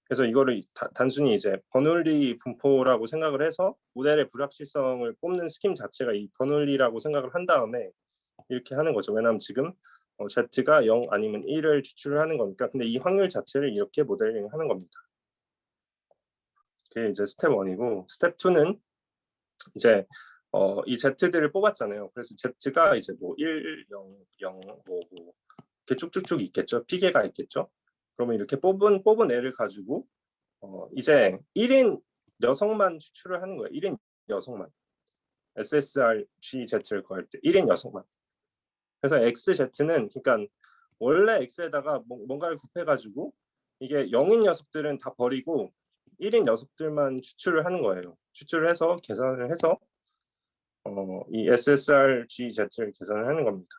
그래서 이거를 단순히 이제 버놀리 분포라고 생각을 해서 모델의 불확실성을 뽑는 스킴 자체가 이 버놀리라고 생각을 한 다음에 이렇게 하는 거죠. 왜냐하면 지금 z가 0 아니면 1을 추출을 하는 거니까. 근데 이 확률 자체를 이렇게 모델링 하는 겁니다. 그게 이제 스텝 1이고 스텝 2는 이제 이 z들을 뽑았잖아요. 그래서 z가 이제 뭐 1, 0, 0, 뭐 이렇게 쭉쭉쭉 있겠죠. 피계가 있겠죠. 그러면 이렇게 뽑은 애를 가지고 이제 1인 여성만 추출을 하는 거예요. 1인 여성만. SSRGZ를 구할 때 1인 여성만. 그래서 XZ는 그러니까 원래 X에다가 뭔가를 곱해가지고 이게 0인 녀석들은 다 버리고 1인 녀석들만 추출을 하는 거예요. 추출을 해서 계산을 해서 이 SSRGZ를 계산을 하는 겁니다.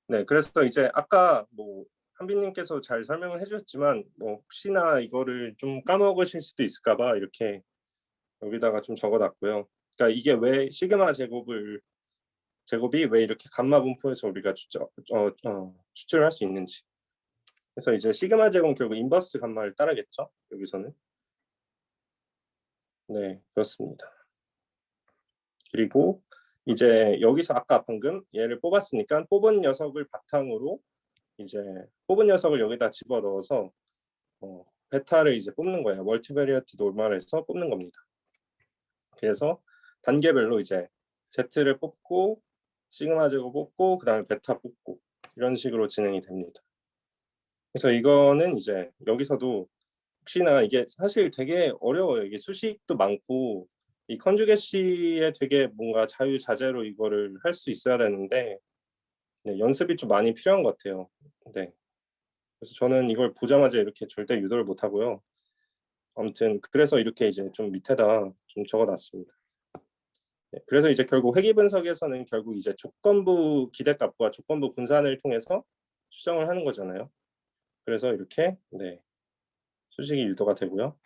네, 그래서 이제 아까 뭐 한빈님께서 잘 설명을 해주셨지만 뭐 혹시나 이거를 좀 까먹으실 수도 있을까봐 이렇게 여기다가 좀 적어놨고요. 그러니까 이게 왜 시그마 제곱이 왜 이렇게 감마 분포에서 우리가 추출을 할 수 있는지. 그래서 이제 시그마 제곱은 결국 인버스 감마를 따르겠죠. 여기서는. 네, 그렇습니다. 그리고 이제 여기서 아까 방금 얘를 뽑았으니까 뽑은 녀석을 바탕으로 이제 뽑은 녀석을 여기다 집어넣어서 베타를 이제 뽑는 거예요. 멀티베리어티 노멀에서 뽑는 겁니다. 그래서 단계별로 이제 Z를 뽑고 시그마 제곱 뽑고 그 다음에 베타 뽑고 이런 식으로 진행이 됩니다. 그래서 이거는 이제 여기서도 혹시나 이게 사실 되게 어려워요. 이게 수식도 많고 이 컨주게시에 되게 뭔가 자유자재로 이거를 할 수 있어야 되는데 네, 연습이 좀 많이 필요한 것 같아요. 네. 그래서 저는 이걸 보자마자 이렇게 절대 유도를 못 하고요. 아무튼 그래서 이렇게 이제 좀 밑에다 좀 적어놨습니다. 네, 그래서 이제 결국 회귀 분석에서는 결국 이제 조건부 기대값과 조건부 분산을 통해서 추정을 하는 거잖아요. 그래서 이렇게 네, 수식이 유도가 되고요.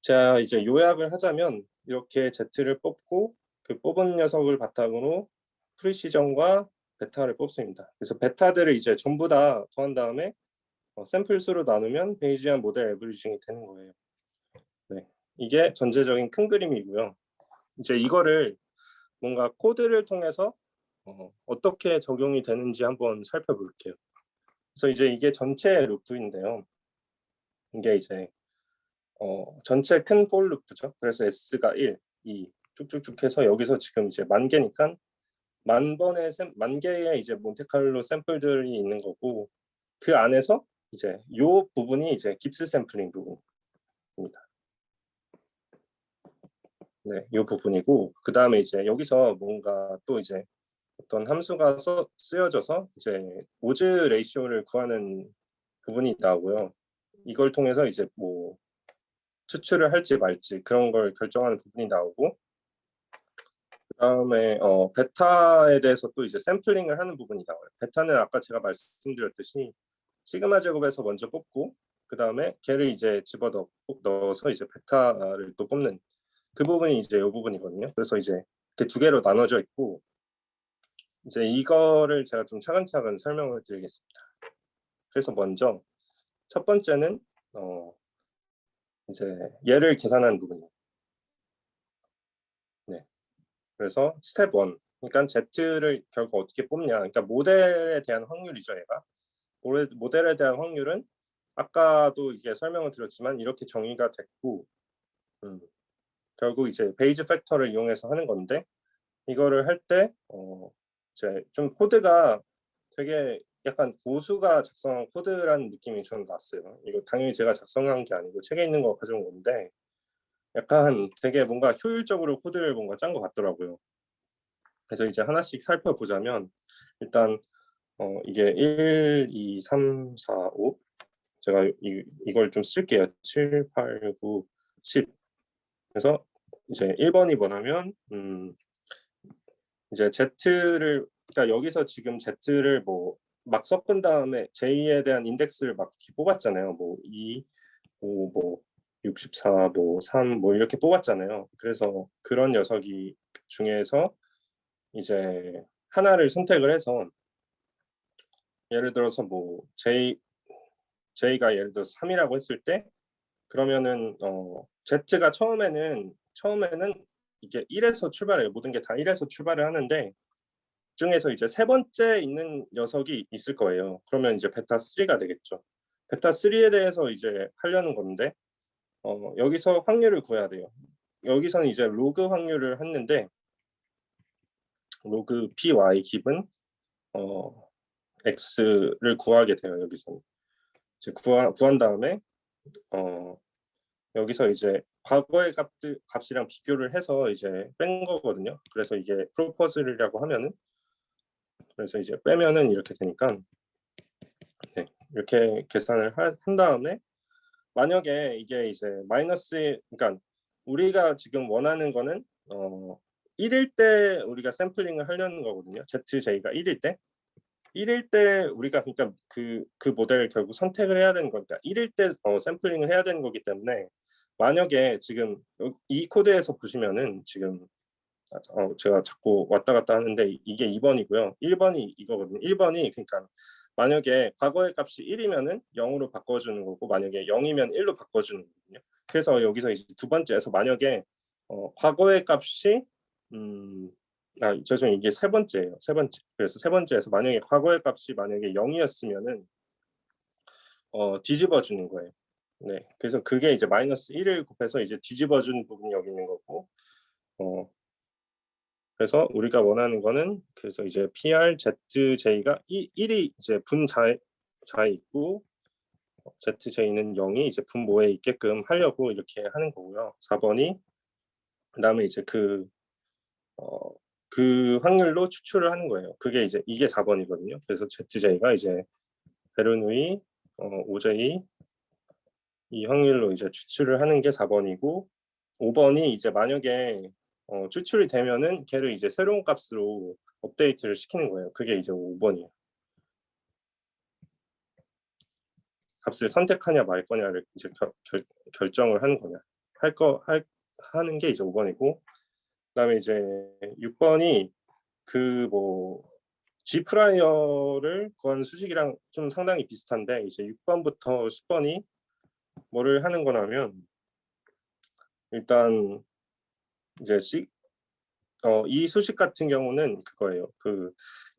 자, 이제 요약을 하자면 이렇게 Z를 뽑고 그 뽑은 녀석을 바탕으로 프리시전과 베타를 뽑습니다. 그래서 베타들을 이제 전부 다 더한 다음에 샘플 수로 나누면 베이지안 모델 에버리징이 되는 거예요. 네, 이게 전체적인 큰 그림이고요. 이제 이거를 뭔가 코드를 통해서 어떻게 적용이 되는지 한번 살펴볼게요. 그래서 이제 이게 전체 루프인데요. 이게 이제 전체 큰 for 루프죠. 그래서 S가 1, 2 쭉쭉쭉 해서 여기서 지금 이제 10,000개니까 만 개의 이제 몬테칼로 샘플들이 있는 거고 그 안에서 이제 요 부분이 이제 깁스 샘플링 부분입니다. 네, 요 부분이고 그 다음에 이제 여기서 뭔가 또 이제 어떤 함수가 쓰여져서 이제 오즈 레이쇼를 구하는 부분이 나오고요. 이걸 통해서 이제 뭐 추출을 할지 말지 그런 걸 결정하는 부분이 나오고 그다음에 베타에 대해서 또 이제 샘플링을 하는 부분이 나와요. 베타는 아까 제가 말씀드렸듯이 시그마 제곱에서 먼저 뽑고 그다음에 걔를 이제 넣어서 이제 베타를 또 뽑는 그 부분이 이제 이 부분이거든요. 그래서 이제 이렇게 두 개로 나눠져 있고 이제 이거를 제가 좀 차근차근 설명을 드리겠습니다. 그래서 먼저 첫 번째는 이제 얘를 계산하는 부분이에요. 네. 그래서 스텝 1. 그러니까 Z를 결국 어떻게 뽑냐. 그러니까 모델에 대한 확률이죠, 얘가. 모델에 대한 확률은 아까도 이게 설명을 드렸지만 이렇게 정의가 됐고 결국 이제 베이즈 팩터를 이용해서 하는 건데 이거를 할 때 이제 좀 코드가 되게 약간 고수가 작성한 코드라는 느낌이 저는 났어요. 이거 당연히 제가 작성한 게 아니고 책에 있는 거 가져온 건데 약간 되게 뭔가 효율적으로 코드를 뭔가 짠 것 같더라고요. 그래서 이제 하나씩 살펴보자면 일단 이게 1, 2, 3, 4, 5 제가 이걸 좀 쓸게요. 7, 8, 9, 10 그래서 이제 1번이 뭐냐면 이제 Z를 그러니까 여기서 지금 Z를 뭐 막 섞은 다음에 J에 대한 인덱스를 막 이렇게 뽑았잖아요. 뭐 2, 5, 뭐 64, 뭐 3, 뭐 이렇게 뽑았잖아요. 그래서 그런 녀석이 중에서 이제 하나를 선택을 해서 예를 들어서 뭐 J가 예를 들어서 3이라고 했을 때 그러면은 Z가 처음에는 이게 1에서 출발해요. 모든 게 다 1에서 출발을 하는데 중에서 이제 세 번째 있는 녀석이 있을 거예요. 그러면 이제 베타 3가 되겠죠. 베타 3에 대해서 이제 하려는 건데 여기서 확률을 구해야 돼요. 여기서는 이제 로그 확률을 했는데 로그 py 기분 x를 구하게 돼요. 여기서는 이제 구한 다음에 여기서 이제 과거의 값이랑 비교를 해서 이제 뺀 거거든요. 그래서 이게 프로포즈라고 하면은 그래서 이제 빼면은 이렇게 되니까 네, 이렇게 계산을 한 다음에 만약에 이게 이제 마이너스 그러니까 우리가 지금 원하는 거는 1일 때 우리가 샘플링을 하려는 거거든요. ZJ가 1일 때 우리가 그러니까 그 모델을 결국 선택을 해야 되는 거니까 1일 때 샘플링을 해야 되는 거기 때문에 만약에 지금 이 코드에서 보시면은 지금 제가 자꾸 왔다 갔다 하는데 이게 2번이고요. 1번이 이거거든요. 1번이 그러니까 만약에 과거의 값이 1이면은 0으로 바꿔주는 거고 만약에 0이면 1로 바꿔주는 거거든요. 그래서 여기서 이제 두 번째에서 만약에 과거의 값이 죄송해요. 이게 세 번째예요. 세 번째. 그래서 세 번째에서 만약에 과거의 값이 만약에 0이었으면은 뒤집어 주는 거예요. 네. 그래서 그게 이제 마이너스 1을 곱해서 이제 뒤집어 주는 부분이 여기 있는 거고 그래서 우리가 원하는 거는 그래서 이제 PRZJ가 1이 이제 분자에 있고 ZJ는 0이 이제 분모에 있게끔 하려고 이렇게 하는 거고요. 4번이 그다음에 이제 그 확률로 추출을 하는 거예요. 그게 이제 이게 4번이거든요. 그래서 ZJ가 이제 베르누이 OJ 이 확률로 이제 추출을 하는 게 4번이고 5번이 이제 만약에 추출이 되면은 걔를 이제 새로운 값으로 업데이트를 시키는 거예요. 그게 이제 5번이에요. 값을 선택하냐 말 거냐를 이제 결정을 하는 거냐 하는 게 이제 5번이고 그다음에 이제 6번이 그 뭐 G 프라이어를 구하는 수식이랑 좀 상당히 비슷한데 이제 6번부터 10번이 뭐를 하는 거냐면 일단 이제 이 수식 같은 경우는 그거예요.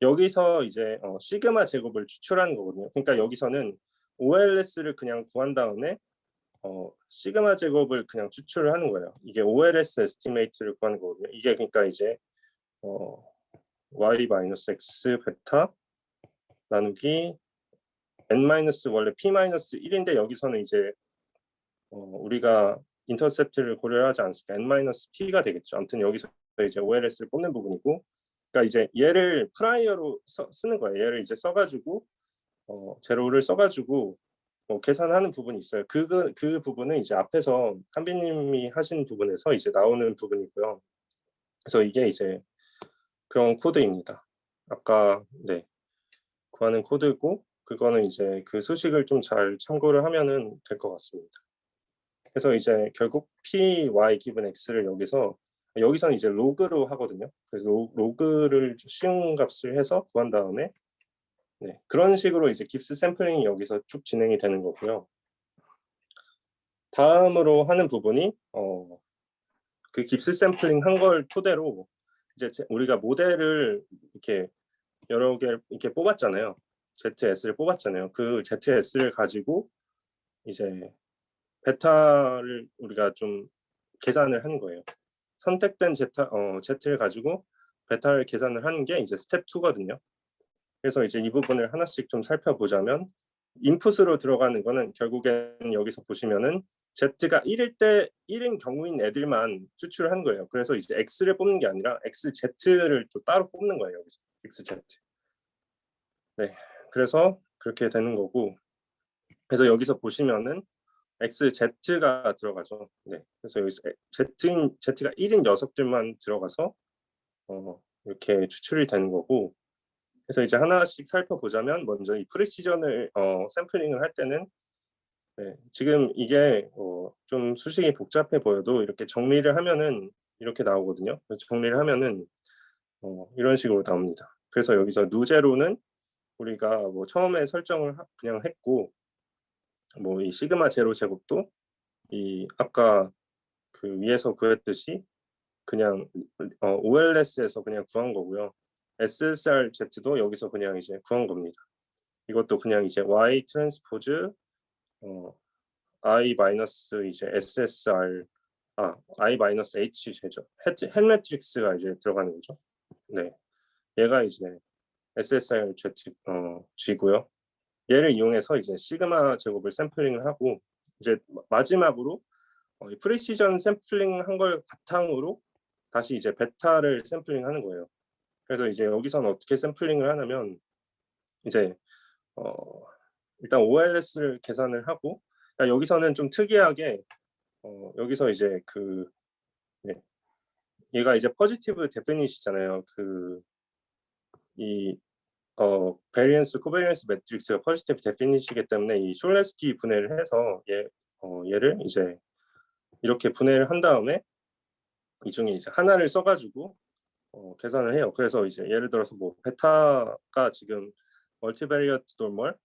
여기서 이제 시그마 제곱을 추출하는 거거든요. 그러니까 여기서는 OLS를 그냥 구한 다음에 시그마 제곱을 그냥 추출을 하는 거예요. 이게 OLS 에스티메이트를 구하는 거거든요. 이게 그러니까 이제 y-x 베타 나누기 n- 원래 p-1인데 여기서는 이제 우리가 인터셉트를 고려하지 않으니까 n-p가 되겠죠. 아무튼 여기서 이제 OLS를 뽑는 부분이고, 그러니까 이제 얘를 프라이어로 쓰는 거예요. 얘를 이제 써가지고 제로를 써가지고 계산하는 부분이 있어요. 그 부분은 이제 앞에서 한비님이 하신 부분에서 이제 나오는 부분이고요. 그래서 이게 이제 그런 코드입니다. 아까 네 구하는 코드고 그거는 이제 그 수식을 좀 잘 참고를 하면은 될 것 같습니다. 그래서 이제 결국 p, y 기분 x를 여기서는 이제 로그로 하거든요. 그래서 로그를 쉬운 값을 해서 구한 다음에 네, 그런 식으로 이제 깁스 샘플링이 여기서 쭉 진행이 되는 거고요. 다음으로 하는 부분이 그 깁스 샘플링 한 걸 토대로 이제 우리가 모델을 이렇게 여러 개 이렇게 뽑았잖아요. ZS를 뽑았잖아요. 그 ZS를 가지고 이제 베타를 우리가 좀 계산을 하는 거예요. 선택된 Z를 가지고 베타를 계산을 하는 게 이제 스텝 2거든요. 그래서 이제 이 부분을 하나씩 좀 살펴보자면 인풋으로 들어가는 거는 결국엔 여기서 보시면은 Z가 1일 때 1인 경우인 애들만 추출한 거예요. 그래서 이제 X를 뽑는 게 아니라 XZ를 또 따로 뽑는 거예요. 여기서 XZ. 네, 그래서 그렇게 되는 거고. 그래서 여기서 보시면은 XZ가 들어가죠. 네, 그래서 여기서 Z가 1인 녀석들만 들어가서 이렇게 추출이 되는 거고. 그래서 이제 하나씩 살펴보자면 먼저 이 프리시전을 샘플링을 할 때는 네, 지금 이게 좀 수식이 복잡해 보여도 이렇게 정리를 하면은 이렇게 나오거든요. 정리를 하면은 이런 식으로 나옵니다. 그래서 여기서 누제로는 우리가 뭐 처음에 설정을 그냥 했고 뭐 이 시그마 제로 제곱도 이 아까 그 위에서 구했듯이 그냥 OLS에서 그냥 구한 거고요. SSRZ도 여기서 그냥 이제 구한 겁니다. 이것도 그냥 이제 Y 트랜스포즈 I 마이너스 이제 SSR I 마이너스 H 제죠. 헷 매트릭스가 이제 들어가는 거죠. 네, 얘가 이제 SSR G고요. 얘를 이용해서 이제 시그마 제곱을 샘플링을 하고 이제 마지막으로 프리시전 샘플링 한 걸 바탕으로 다시 이제 베타를 샘플링 하는 거예요. 그래서 이제 여기서는 어떻게 샘플링을 하냐면 이제 일단 OLS를 계산을 하고 그러니까 여기서는 좀 특이하게 여기서 이제 네, 얘가 이제 포지티브 데피닛이잖아요. 이 베리언스 코베리언스 매트릭스가 포지티브 데피닛이기 때문에 이 숄레스키 분해를 해서 얘를 이제 이렇게 분해를 한 다음에 이 중에 이제 하나를 써가지고 계산을 해요. 그래서 이제 예를 들어서 뭐 베타가 지금 멀티베리어트 노멀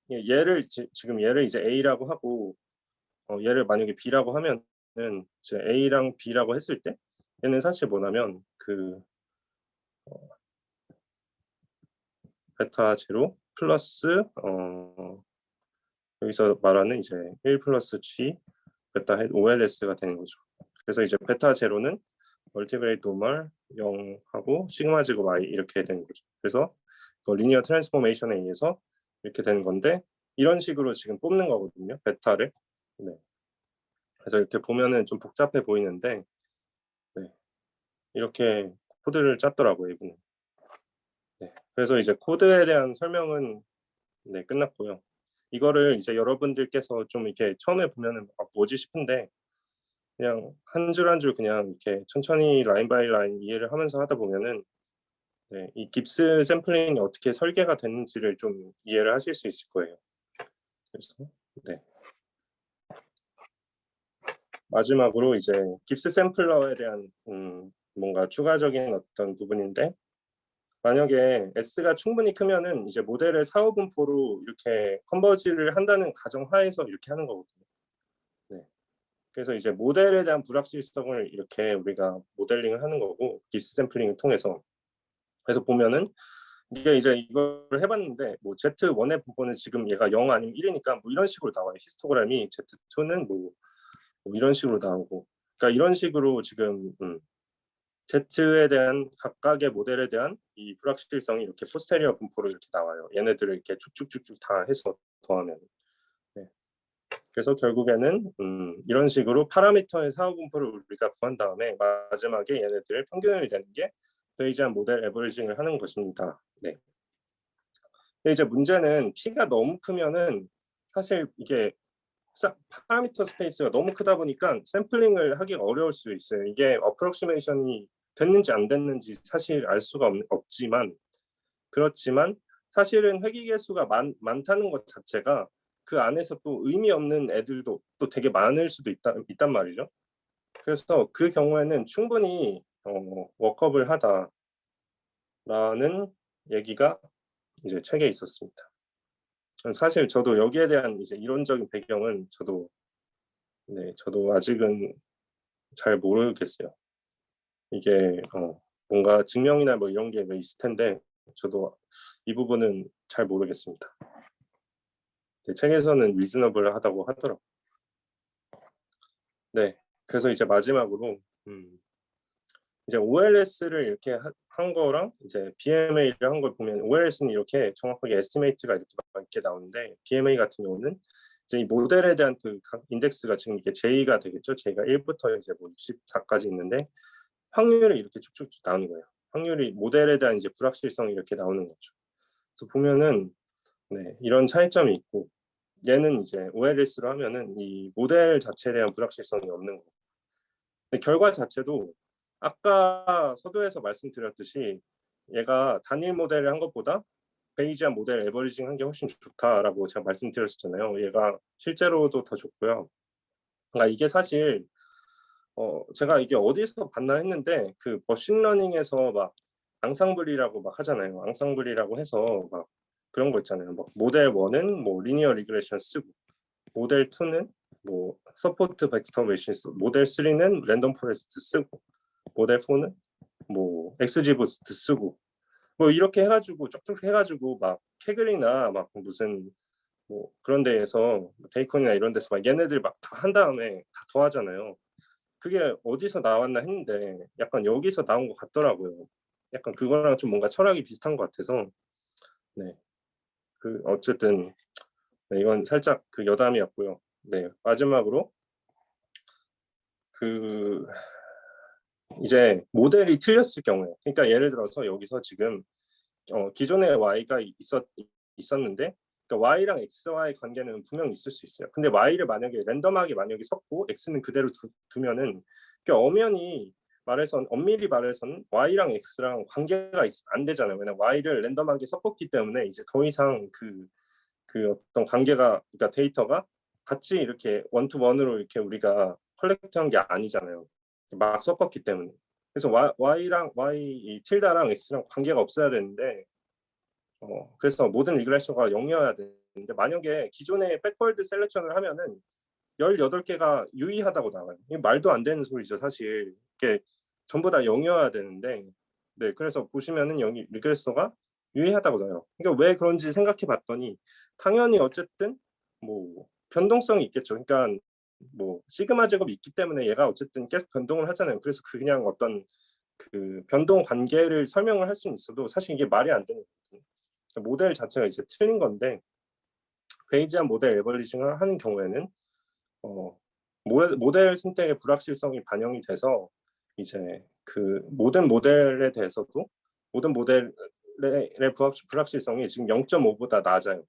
지금 얘를 이제 A라고 하고 얘를 만약에 B라고 하면은 이제 A랑 B라고 했을 때 얘는 사실 뭐냐면 베타 제로 플러스 여기서 말하는 이제 1 플러스 G 베타 OLS가 되는 거죠. 그래서 이제 베타 제로는 멀티베리어트 노멀 0하고 시그마 제곱 I 이렇게 되는 거죠. 그래서 리니어 트랜스포메이션에 의해서 이렇게 되는 건데 이런 식으로 지금 뽑는 거거든요. 베타를. 네. 그래서 이렇게 보면은 좀 복잡해 보이는데 네. 이렇게 코드를 짰더라고요, 이분은. 네. 그래서 이제 코드에 대한 설명은 네, 끝났고요. 이거를 이제 여러분들께서 좀 이렇게 처음에 보면은 뭐지 싶은데 그냥 한 줄 한 줄 그냥 이렇게 천천히 라인 바이 라인 이해를 하면서 하다 보면은 네, 이 깁스 샘플링이 어떻게 설계가 됐는지를 좀 이해를 하실 수 있을 거예요. 그래서 네. 마지막으로 이제 깁스 샘플러에 대한 뭔가 추가적인 어떤 부분인데 만약에 S가 충분히 크면은 이제 모델을 사후 분포로 이렇게 컨버지를 한다는 가정하에서 이렇게 하는 거거든요. 네. 그래서 이제 모델에 대한 불확실성을 이렇게 우리가 모델링을 하는 거고 깁스 샘플링을 통해서 그래서 보면은 이게 이제 이걸 해봤는데 뭐 Z1의 부분은 지금 얘가 0 아니면 1이니까 뭐 이런 식으로 나와요. 히스토그램이 Z2는 뭐 이런 식으로 나오고 그러니까 이런 식으로 지금 Z에 대한 각각의 모델에 대한 이 불확실성이 이렇게 포스테리어 분포로 이렇게 나와요. 얘네들을 이렇게 쭉쭉쭉쭉 다 해서 더하면. 네. 그래서 결국에는 이런 식으로 파라미터의 사후 분포를 우리가 구한 다음에 마지막에 얘네들을 평균을 내는 게 베이지안 모델 에버리징을 하는 것입니다. 네. 근데 이제 문제는 P가 너무 크면은 사실 이게 파라미터 스페이스가 너무 크다 보니까 샘플링을 하기가 어려울 수 있어요. 이게 어프록시메이션이 됐는지 안 됐는지 사실 알 수가 없지만 그렇지만 사실은 회귀 개수가 많다는 것 자체가 그 안에서 또 의미 없는 애들도 또 되게 많을 수도 있단 말이죠. 그래서 그 경우에는 충분히 워크업을 하다라는 얘기가 이제 책에 있었습니다. 사실 저도 여기에 대한 이제 이론적인 배경은 저도 아직은 잘 모르겠어요. 이게 뭔가 증명이나 뭐 이런 게 있을 텐데 저도 이 부분은 잘 모르겠습니다. 책에서는 리즈너블하다고 하더라고요. 네, 그래서 이제 마지막으로 이제 OLS를 이렇게 한 거랑 이제 BMA를 한 걸 보면 OLS는 이렇게 정확하게 에스티메이트가 이렇게 나오는데 BMA 같은 경우는 이제 이 모델에 대한 그 각 인덱스가 지금 이게 J가 되겠죠. J가 1부터 이제 뭐 64까지 있는데 확률이 이렇게 쭉쭉쭉 나오는 거예요. 확률이 모델에 대한 이제 불확실성이 이렇게 나오는 거죠. 그래서 보면은 네, 이런 차이점이 있고 얘는 이제 OLS로 하면은 이 모델 자체에 대한 불확실성이 없는 거고 근데 결과 자체도 아까 서두에서 말씀드렸듯이 얘가 단일 모델을 한 것보다 베이지안 모델 에버리징 한 게 훨씬 좋다라고 제가 말씀드렸잖아요. 얘가 실제로도 더 좋고요. 그러니까 이게 사실 제가 이게 어디서 봤나 했는데 그 머신러닝에서 막 앙상블이라고 막 하잖아요. 앙상블이라고 해서 막 그런 거 있잖아요. 막 모델 1은 뭐 리니어 리그레션 쓰고 모델 2는 뭐 서포트 벡터 메신 쓰고 모델 3는 랜덤 포레스트 쓰고 모델 4는 뭐 XGBoost 쓰고 뭐 이렇게 해가지고 쭉쭉 해가지고 막 캐글이나 막 무슨 뭐 그런 데에서 데이콘이나 이런 데서 막 얘네들 막 다 한 다음에 다 더하잖아요. 그게 어디서 나왔나 했는데 약간 여기서 나온 것 같더라고요. 약간 그거랑 좀 뭔가 철학이 비슷한 것 같아서 네. 그 어쨌든 네, 이건 살짝 그 여담이었고요. 네, 마지막으로 그 이제 모델이 틀렸을 경우에 그러니까 예를 들어서 여기서 지금 기존에 y가 있었는데 그러니까 y랑 x와의 관계는 분명히 있을 수 있어요. 근데 y를 만약에 랜덤하게 만약에 섞고 x는 그대로 두면은 엄연히 엄밀히 말해서는 y랑 x랑 관계가 안 되잖아요. 왜냐면 y를 랜덤하게 섞었기 때문에 이제 더 이상 그 어떤 관계가 그러니까 데이터가 같이 이렇게 원투원으로 이렇게 우리가 컬렉트한 게 아니잖아요. 막 섞었기 때문에. 그래서 y랑 이 틸다랑 x랑 관계가 없어야 되는데 그래서 모든 리그레션가 0이어야 되는데 만약에 기존에 백월드 셀렉션을 하면은 18개가 유의하다고 나와요. 이게 말도 안 되는 소리죠, 사실. 이게 전부 다 0이어야 되는데 네, 그래서 보시면은 여기 리그레서가 유의하다고 나와요. 그러니까 왜 그런지 생각해 봤더니 당연히 어쨌든 뭐 변동성이 있겠죠. 그러니까 뭐 시그마 제곱이 있기 때문에 얘가 어쨌든 계속 변동을 하잖아요. 그래서 그냥 어떤 그 변동 관계를 설명을 할 수는 있어도 사실 이게 말이 안 되는 거거든요. 모델 자체가 이제 틀린 건데 베이지안 모델 에버리징을 하는 경우에는 모델 선택의 불확실성이 반영이 돼서 이제 그 모든 모델에 대해서도 모든 모델의 불확실성이 지금 0.5보다 낮아요.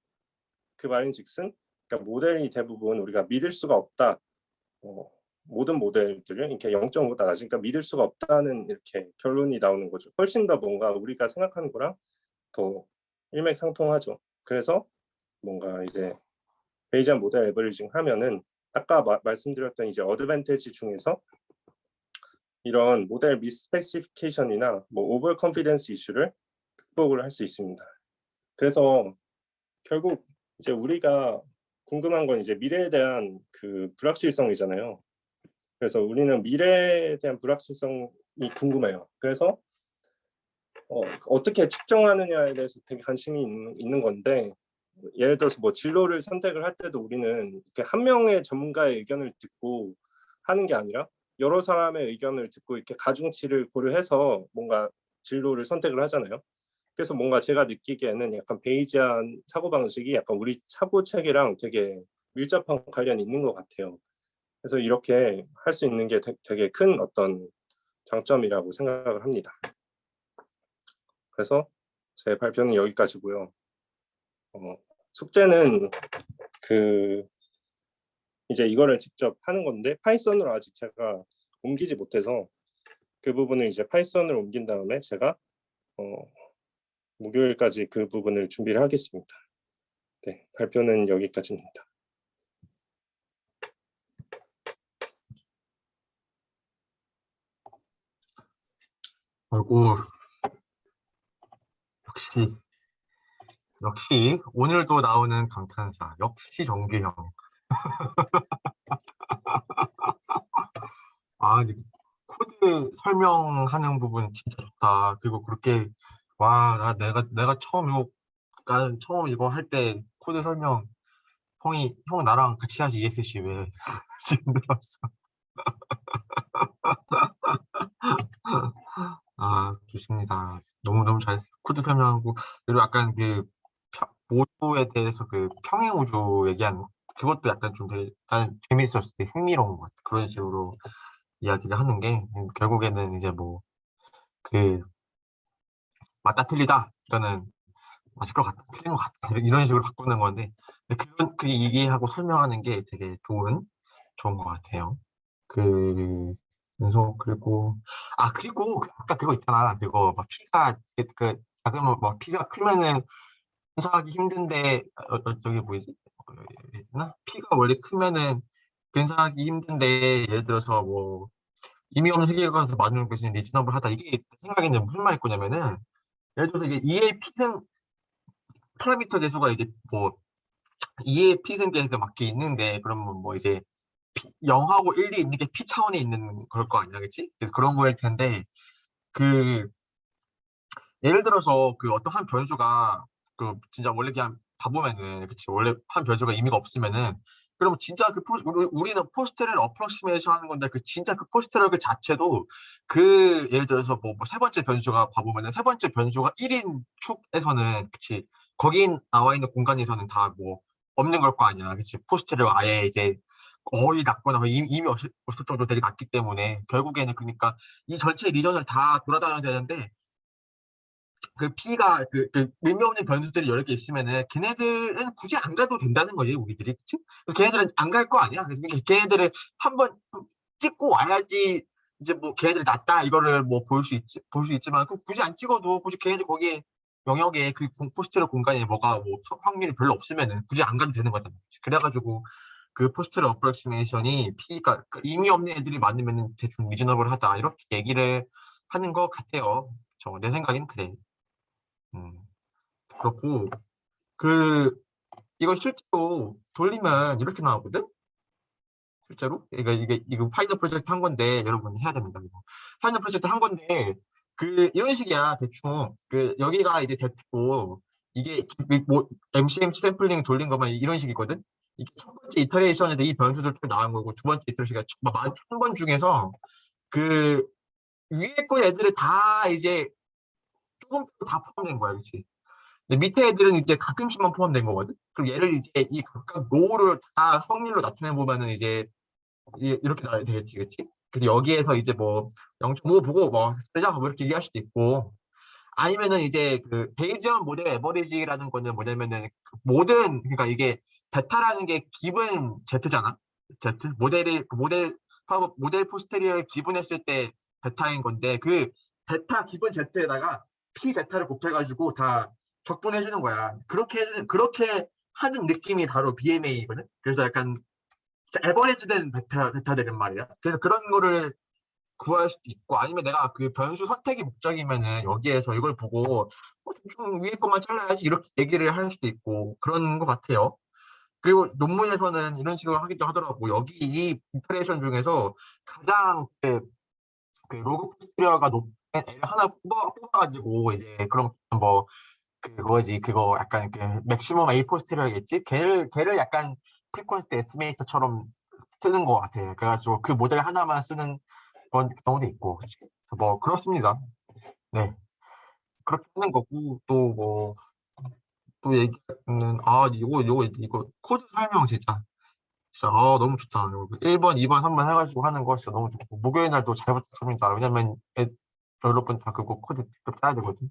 그 말인즉슨 그러니까 모델이 대부분 우리가 믿을 수가 없다. 모든 모델들을 이렇게 0.5보다 낮으니까 믿을 수가 없다는 이렇게 결론이 나오는 거죠. 훨씬 더 뭔가 우리가 생각하는 거랑 더 일맥상통하죠. 그래서 뭔가 이제 베이지안 모델 에버리징 하면은 아까 말씀드렸던 이제 어드밴티지 중에서 이런 모델 미스페시피케이션이나 뭐 오버 컨피던스 이슈를 극복을 할 수 있습니다. 그래서 결국 이제 우리가 궁금한 건 이제 미래에 대한 그 불확실성이잖아요. 그래서 우리는 미래에 대한 불확실성이 궁금해요. 그래서 어떻게 측정하느냐에 대해서 되게 관심이 있는 건데 예를 들어서 뭐 진로를 선택을 할 때도 우리는 이렇게 한 명의 전문가의 의견을 듣고 하는 게 아니라 여러 사람의 의견을 듣고 이렇게 가중치를 고려해서 뭔가 진로를 선택을 하잖아요. 그래서 뭔가 제가 느끼기에는 약간 베이지안 사고방식이 약간 우리 사고체계랑 되게 밀접한 관련이 있는 것 같아요. 그래서 이렇게 할 수 있는 게 되게 큰 어떤 장점이라고 생각을 합니다. 그래서 제 발표는 여기까지고요. 숙제는 그 이제 이거를 직접 하는 건데 파이썬으로 아직 제가 옮기지 못해서 그 부분을 이제 파이썬으로 옮긴 다음에 제가 목요일까지 그 부분을 준비를 하겠습니다. 네, 발표는 여기까지입니다. 아이고, 역시 오늘도 나오는 감탄사, 역시 정규형. 아, 근데 코드 설명하는 부분 진짜 좋다. 그리고 그렇게 와, 내가 처음 이거 할 때 코드 설명 형 나랑 같이 하지 ESC 왜 지금 들었어. 아, 좋습니다. 너무너무 잘했어요. 코드 설명하고, 그리고 약간 우주에 대해서 그 평행 우주 얘기한 그것도 약간 좀 되게 나는 재밌었을 때 흥미로운 것 같아. 그런 식으로 이야기를 하는 게 결국에는 이제 뭐 그 맞다 틀리다 이거는 맞을 것 같다 틀린 것 같다 이런 식으로 바꾸는 건데 근데 그 얘기하고 설명하는 게 되게 좋은 것 같아요. 그 그리고 그리고 아까 그거 있잖아. 그거 막 피가 작으면 막 피가 크면은 근사하기 힘든데 저기 뭐지? 나 피가 원래 크면은 근사하기 힘든데 예를 들어서 뭐 의미 없는 세계관에서 맞는 것이 리즈너블하다. 이게 생각에는 무슨 말일 거냐면은 예를 들어서 이제 2의 피는 파라미터 대수가 이제 뭐 2의 피는 게 맞게 있는데 그러면 뭐 이제 0하고 1이 있는 게 피 차원에 있는 그럴 거 아니야, 그치? 그래서 그런 거일 텐데 그 예를 들어서 그 어떤 한 변수가 그 진짜 원래 그냥 봐보면은 그치 원래 한 변수가 의미가 없으면은 그러면 진짜 우리는 포스트를 어프로시메이션 하는 건데 그 진짜 그 포스트럴 그 자체도 그 예를 들어서 뭐 세 번째 변수가 봐보면은 세 번째 변수가 1인 축에서는 그치 거기 나와 있는 공간에서는 다 뭐 없는 걸 거 아니야, 그치? 포스트를 아예 이제 거의 낮거나 거의 이미 없을 정도로 되게 낮기 때문에 결국에는 그러니까 이 전체 리전을 다 돌아다녀야 되는데 그 P가 의미 없는 변수들이 여러 개 있으면은 걔네들은 굳이 안 가도 된다는 거지 우리들이 그치? 그래서 걔네들은 안 갈 거 아니야. 그래서 걔네들을 한번 찍고 와야지 이제 뭐 걔네들이 낫다 이거를 뭐 볼 수 있지만 그 굳이 안 찍어도 굳이 걔네들 거기에 영역에 그 포스트럴 공간에 뭐가 뭐 확률이 별로 없으면은 굳이 안 가도 되는 거잖아. 그래가지고 그 포스트럴 어프로시메이션이 P가 의미 없는 애들이 많으면은 대충 리저너블하다 이렇게 얘기를 하는 것 같아요. 내 생각엔 그래. 음, 그렇고, 그, 이걸 실제로 돌리면 이렇게 나오거든? 실제로? 이거 파이널 프로젝트 한 건데, 여러분 해야 됩니다, 이거. 파이널 프로젝트 한 건데, 이런 식이야, 대충. 여기가 이제 됐고, 이게 뭐, MCMC 샘플링 돌린 거만 이런 식이거든? 이게 첫 번째 이터레이션에서 이 변수들 쭉 나온 거고, 두 번째 이터레이션이 한 번 중에서, 그, 위에 거 애들을 다 이제, 조금 다 포함된 거야, 그치? 근데 밑에 애들은 이제 가끔씩만 포함된 거거든. 그럼 얘를 이제 이 각각 로우를 다 성질로 나타내 보면은 이제 이렇게 나야 되겠지, 그치? 그래서 여기에서 이제 뭐 0.5 보고 뭐 쓰자 뭐 이렇게 얘기할 수도 있고 아니면은 이제 그 베이지언 모델 에버리지라는 거는 뭐냐면은 모든 그러니까 이게 베타라는 게 기본 Z잖아. Z 모델 포스테리어를 기분했을 때 베타인 건데 그 베타 기본 Z에다가 P 베타를 곱해가지고 다 적분해 주는 거야. 그렇게 하는 느낌이 바로 BMA거든. 그래서 약간 에버리지된 베타들은 말이야. 그래서 그런 거를 구할 수도 있고 아니면 내가 그 변수 선택이 목적이면은 여기에서 이걸 보고 대충 위에 것만 잘라야지 이렇게 얘기를 할 수도 있고 그런 것 같아요. 그리고 논문에서는 이런 식으로 하기도 하더라고. 여기 이 인터레이션 중에서 가장 로그 포스트리어가 높은 애를 하나 뽑아가지고 이제 그럼 뭐 그거지 그거 약간 맥시멈 A 포스트리어겠지? 걔를 약간 프리퀀시 에스티메이터처럼 쓰는 것 같아. 그래가지고 그 모델 하나만 쓰는 그런 경우도 있고. 그래서 뭐 그렇습니다. 네. 그렇게 하는 거고 또 뭐 또 얘기하는 이거 코드 설명 진짜 너무 좋다. 1번, 2번, 3번 해가지고 하는 거 진짜 너무 좋고 목요일 날도 잘 부탁드립니다. 왜냐면 여러분 다 그거 코드 직접 짜야 되거든.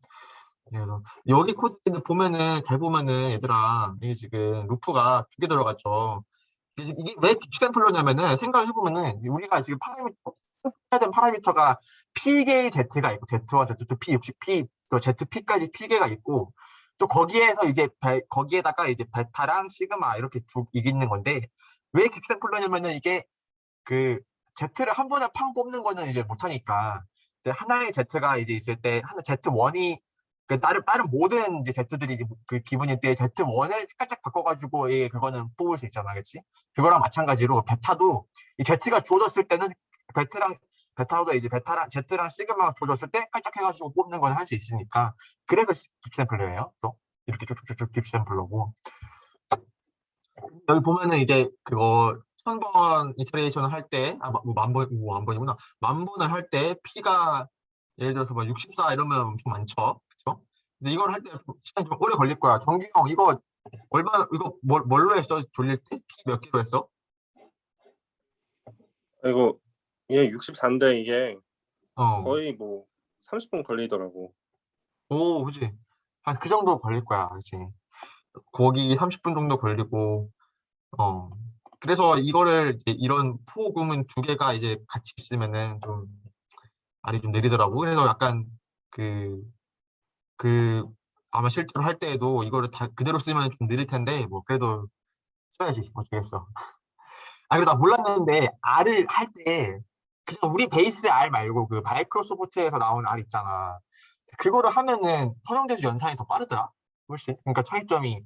그래서 여기 코드는 보면은 잘 보면은 얘들아 이게 지금 루프가 두 개 들어갔죠. 이게 왜 빅샘플러냐면은 생각을 해보면은 우리가 지금 해야 되는 파라미터가 P개의 Z가 있고 Z1, Z2, P60P 또 ZP까지 P개가 있고 또 거기에서 이제 거기에다가 이제 베타랑 시그마 이렇게 이게 있는 건데 왜 빅샘플러냐면은 이게 그 Z를 한 번에 팡 뽑는 거는 이제 못하니까 이제 하나의 Z가 이제 있을 때 하나 Z1이 다른 모든 이제 Z들이 그 기분일 때 Z1을 살짝 바꿔가지고 그거는 뽑을 수 있잖아, 그렇지? 그거랑 마찬가지로 베타도 이 Z가 주어졌을 때는 베타도 이제 베타랑 Z랑 시그마가 주어졌을 때 살짝 해가지고 뽑는 건 할 수 있으니까 그래서 딥샘플러예요. 또 이렇게 쭉쭉쭉 딥샘플러고 여기 보면은 이제 그거 1000번 이터레이션을 할 때, 뭐 만 번이구나. 만 번을 할 때 P가 예를 들어서 뭐 64 이러면 엄청 많죠. 그쵸? 근데 이걸 할 때 시간이 좀 오래 걸릴 거야. 정규 형, 이거 뭘로 했어? 돌릴 때? 몇 개로 했어? 이거 이게 64인데 이게 어. 거의 뭐 30분 걸리더라고. 오, 그지. 한 그 정도 걸릴 거야, 그치. 거기 30분 정도 걸리고, 어. 그래서 이거를 이제 이런 포구문 두 개가 이제 같이 있으면은 좀 알이 좀 느리더라고. 그래서 약간 그, 아마 실제로 할 때에도 이거를 다 그대로 쓰면 좀 느릴 텐데, 뭐, 그래도 써야지. 어쩌겠어. 아, 그리고 나 몰랐는데, R을 할 때, 그냥 우리 베이스 R 말고 그 마이크로소프트에서 나온 R 있잖아. 그거를 하면은 선형대수 연산이 더 빠르더라. 훨씬. 그러니까 차이점이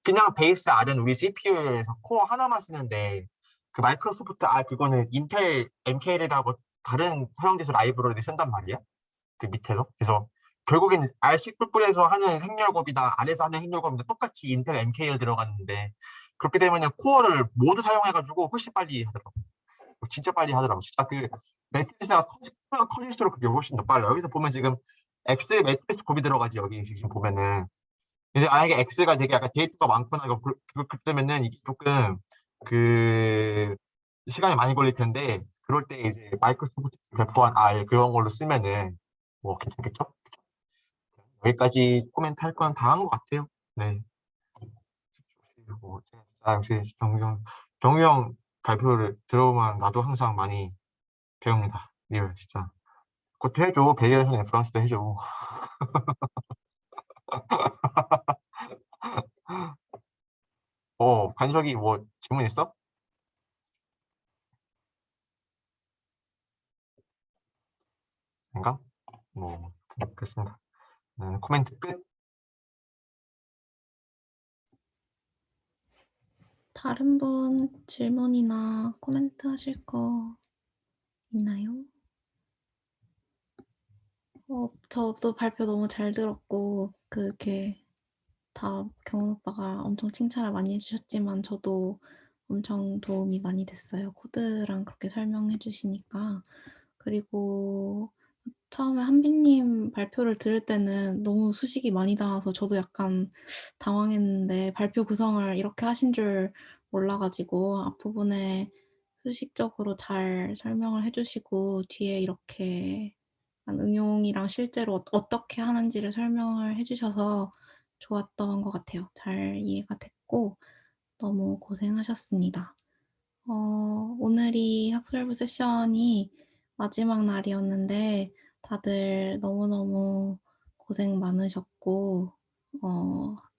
그냥 베이스 R은 우리 CPU에서 코어 하나만 쓰는데 그 마이크로소프트 R 그거는 인텔 MKL이라고 다른 선형대수 라이브러리를 쓴단 말이야. 그 밑에서. 그래서 결국엔 R10에서 하는 행렬곱이나 R에서 하는 행렬곱인데 똑같이 인텔 MKL 들어갔는데 그렇게 되면은 코어를 모두 사용해가지고 훨씬 빨리 하더라고. 진짜 빨리 하더라고. 진짜 그 매트리스가 커질수록 그게 훨씬 더 빨라. 여기서 보면 지금 X 매트리스 곱이 들어가지. 여기 지금 보면은 이제 만약에 X가 되게 약간 데이터가 많거나 이거 그러면은 이게 조금 그 시간이 많이 걸릴 텐데 그럴 때 이제 마이크로소프트 배포한 R 그런 걸로 쓰면은 뭐 괜찮겠죠? 여기까지 코멘트 할 건 다 한 것 같아요. 네. 그리고 역시 정우영 발표를 들어보면 나도 항상 많이 배웁니다. 리얼 진짜. 그것도 해줘. 베이에서 프랑스도 해줘. 관석이 뭐 질문 있어? 인가? 뭐 그렇습니다. 코멘트 끝. 다른 분 질문이나 코멘트 하실 거 있나요? 저도 발표 너무 잘 들었고 그렇게 다 경훈 오빠가 엄청 칭찬을 많이 해주셨지만 저도 엄청 도움이 많이 됐어요. 코드랑 그렇게 설명해 주시니까. 그리고 처음에 한빈님 발표를 들을 때는 너무 수식이 많이 나와서 저도 약간 당황했는데 발표 구성을 이렇게 하신 줄 몰라가지고 앞부분에 수식적으로 잘 설명을 해주시고 뒤에 이렇게 응용이랑 실제로 어떻게 하는지를 설명을 해주셔서 좋았던 것 같아요. 잘 이해가 됐고 너무 고생하셨습니다. 오늘이 학술부 세션이 마지막 날이었는데 다들 너무너무 고생 많으셨고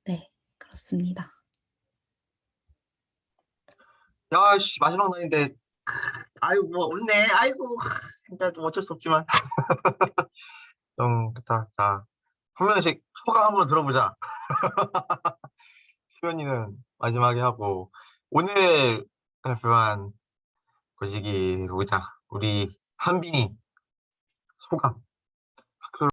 네, 그렇습니다. 야씨 마지막 날인데 아이고 뭐 없네. 아이고 진짜 좀 어쩔 수 없지만 좀 그렇다. 자, 한 명씩 소감 한번 들어보자. 수현이는 마지막에 하고 오늘 발표한 거시기 보자. 우리 한빈이 소감.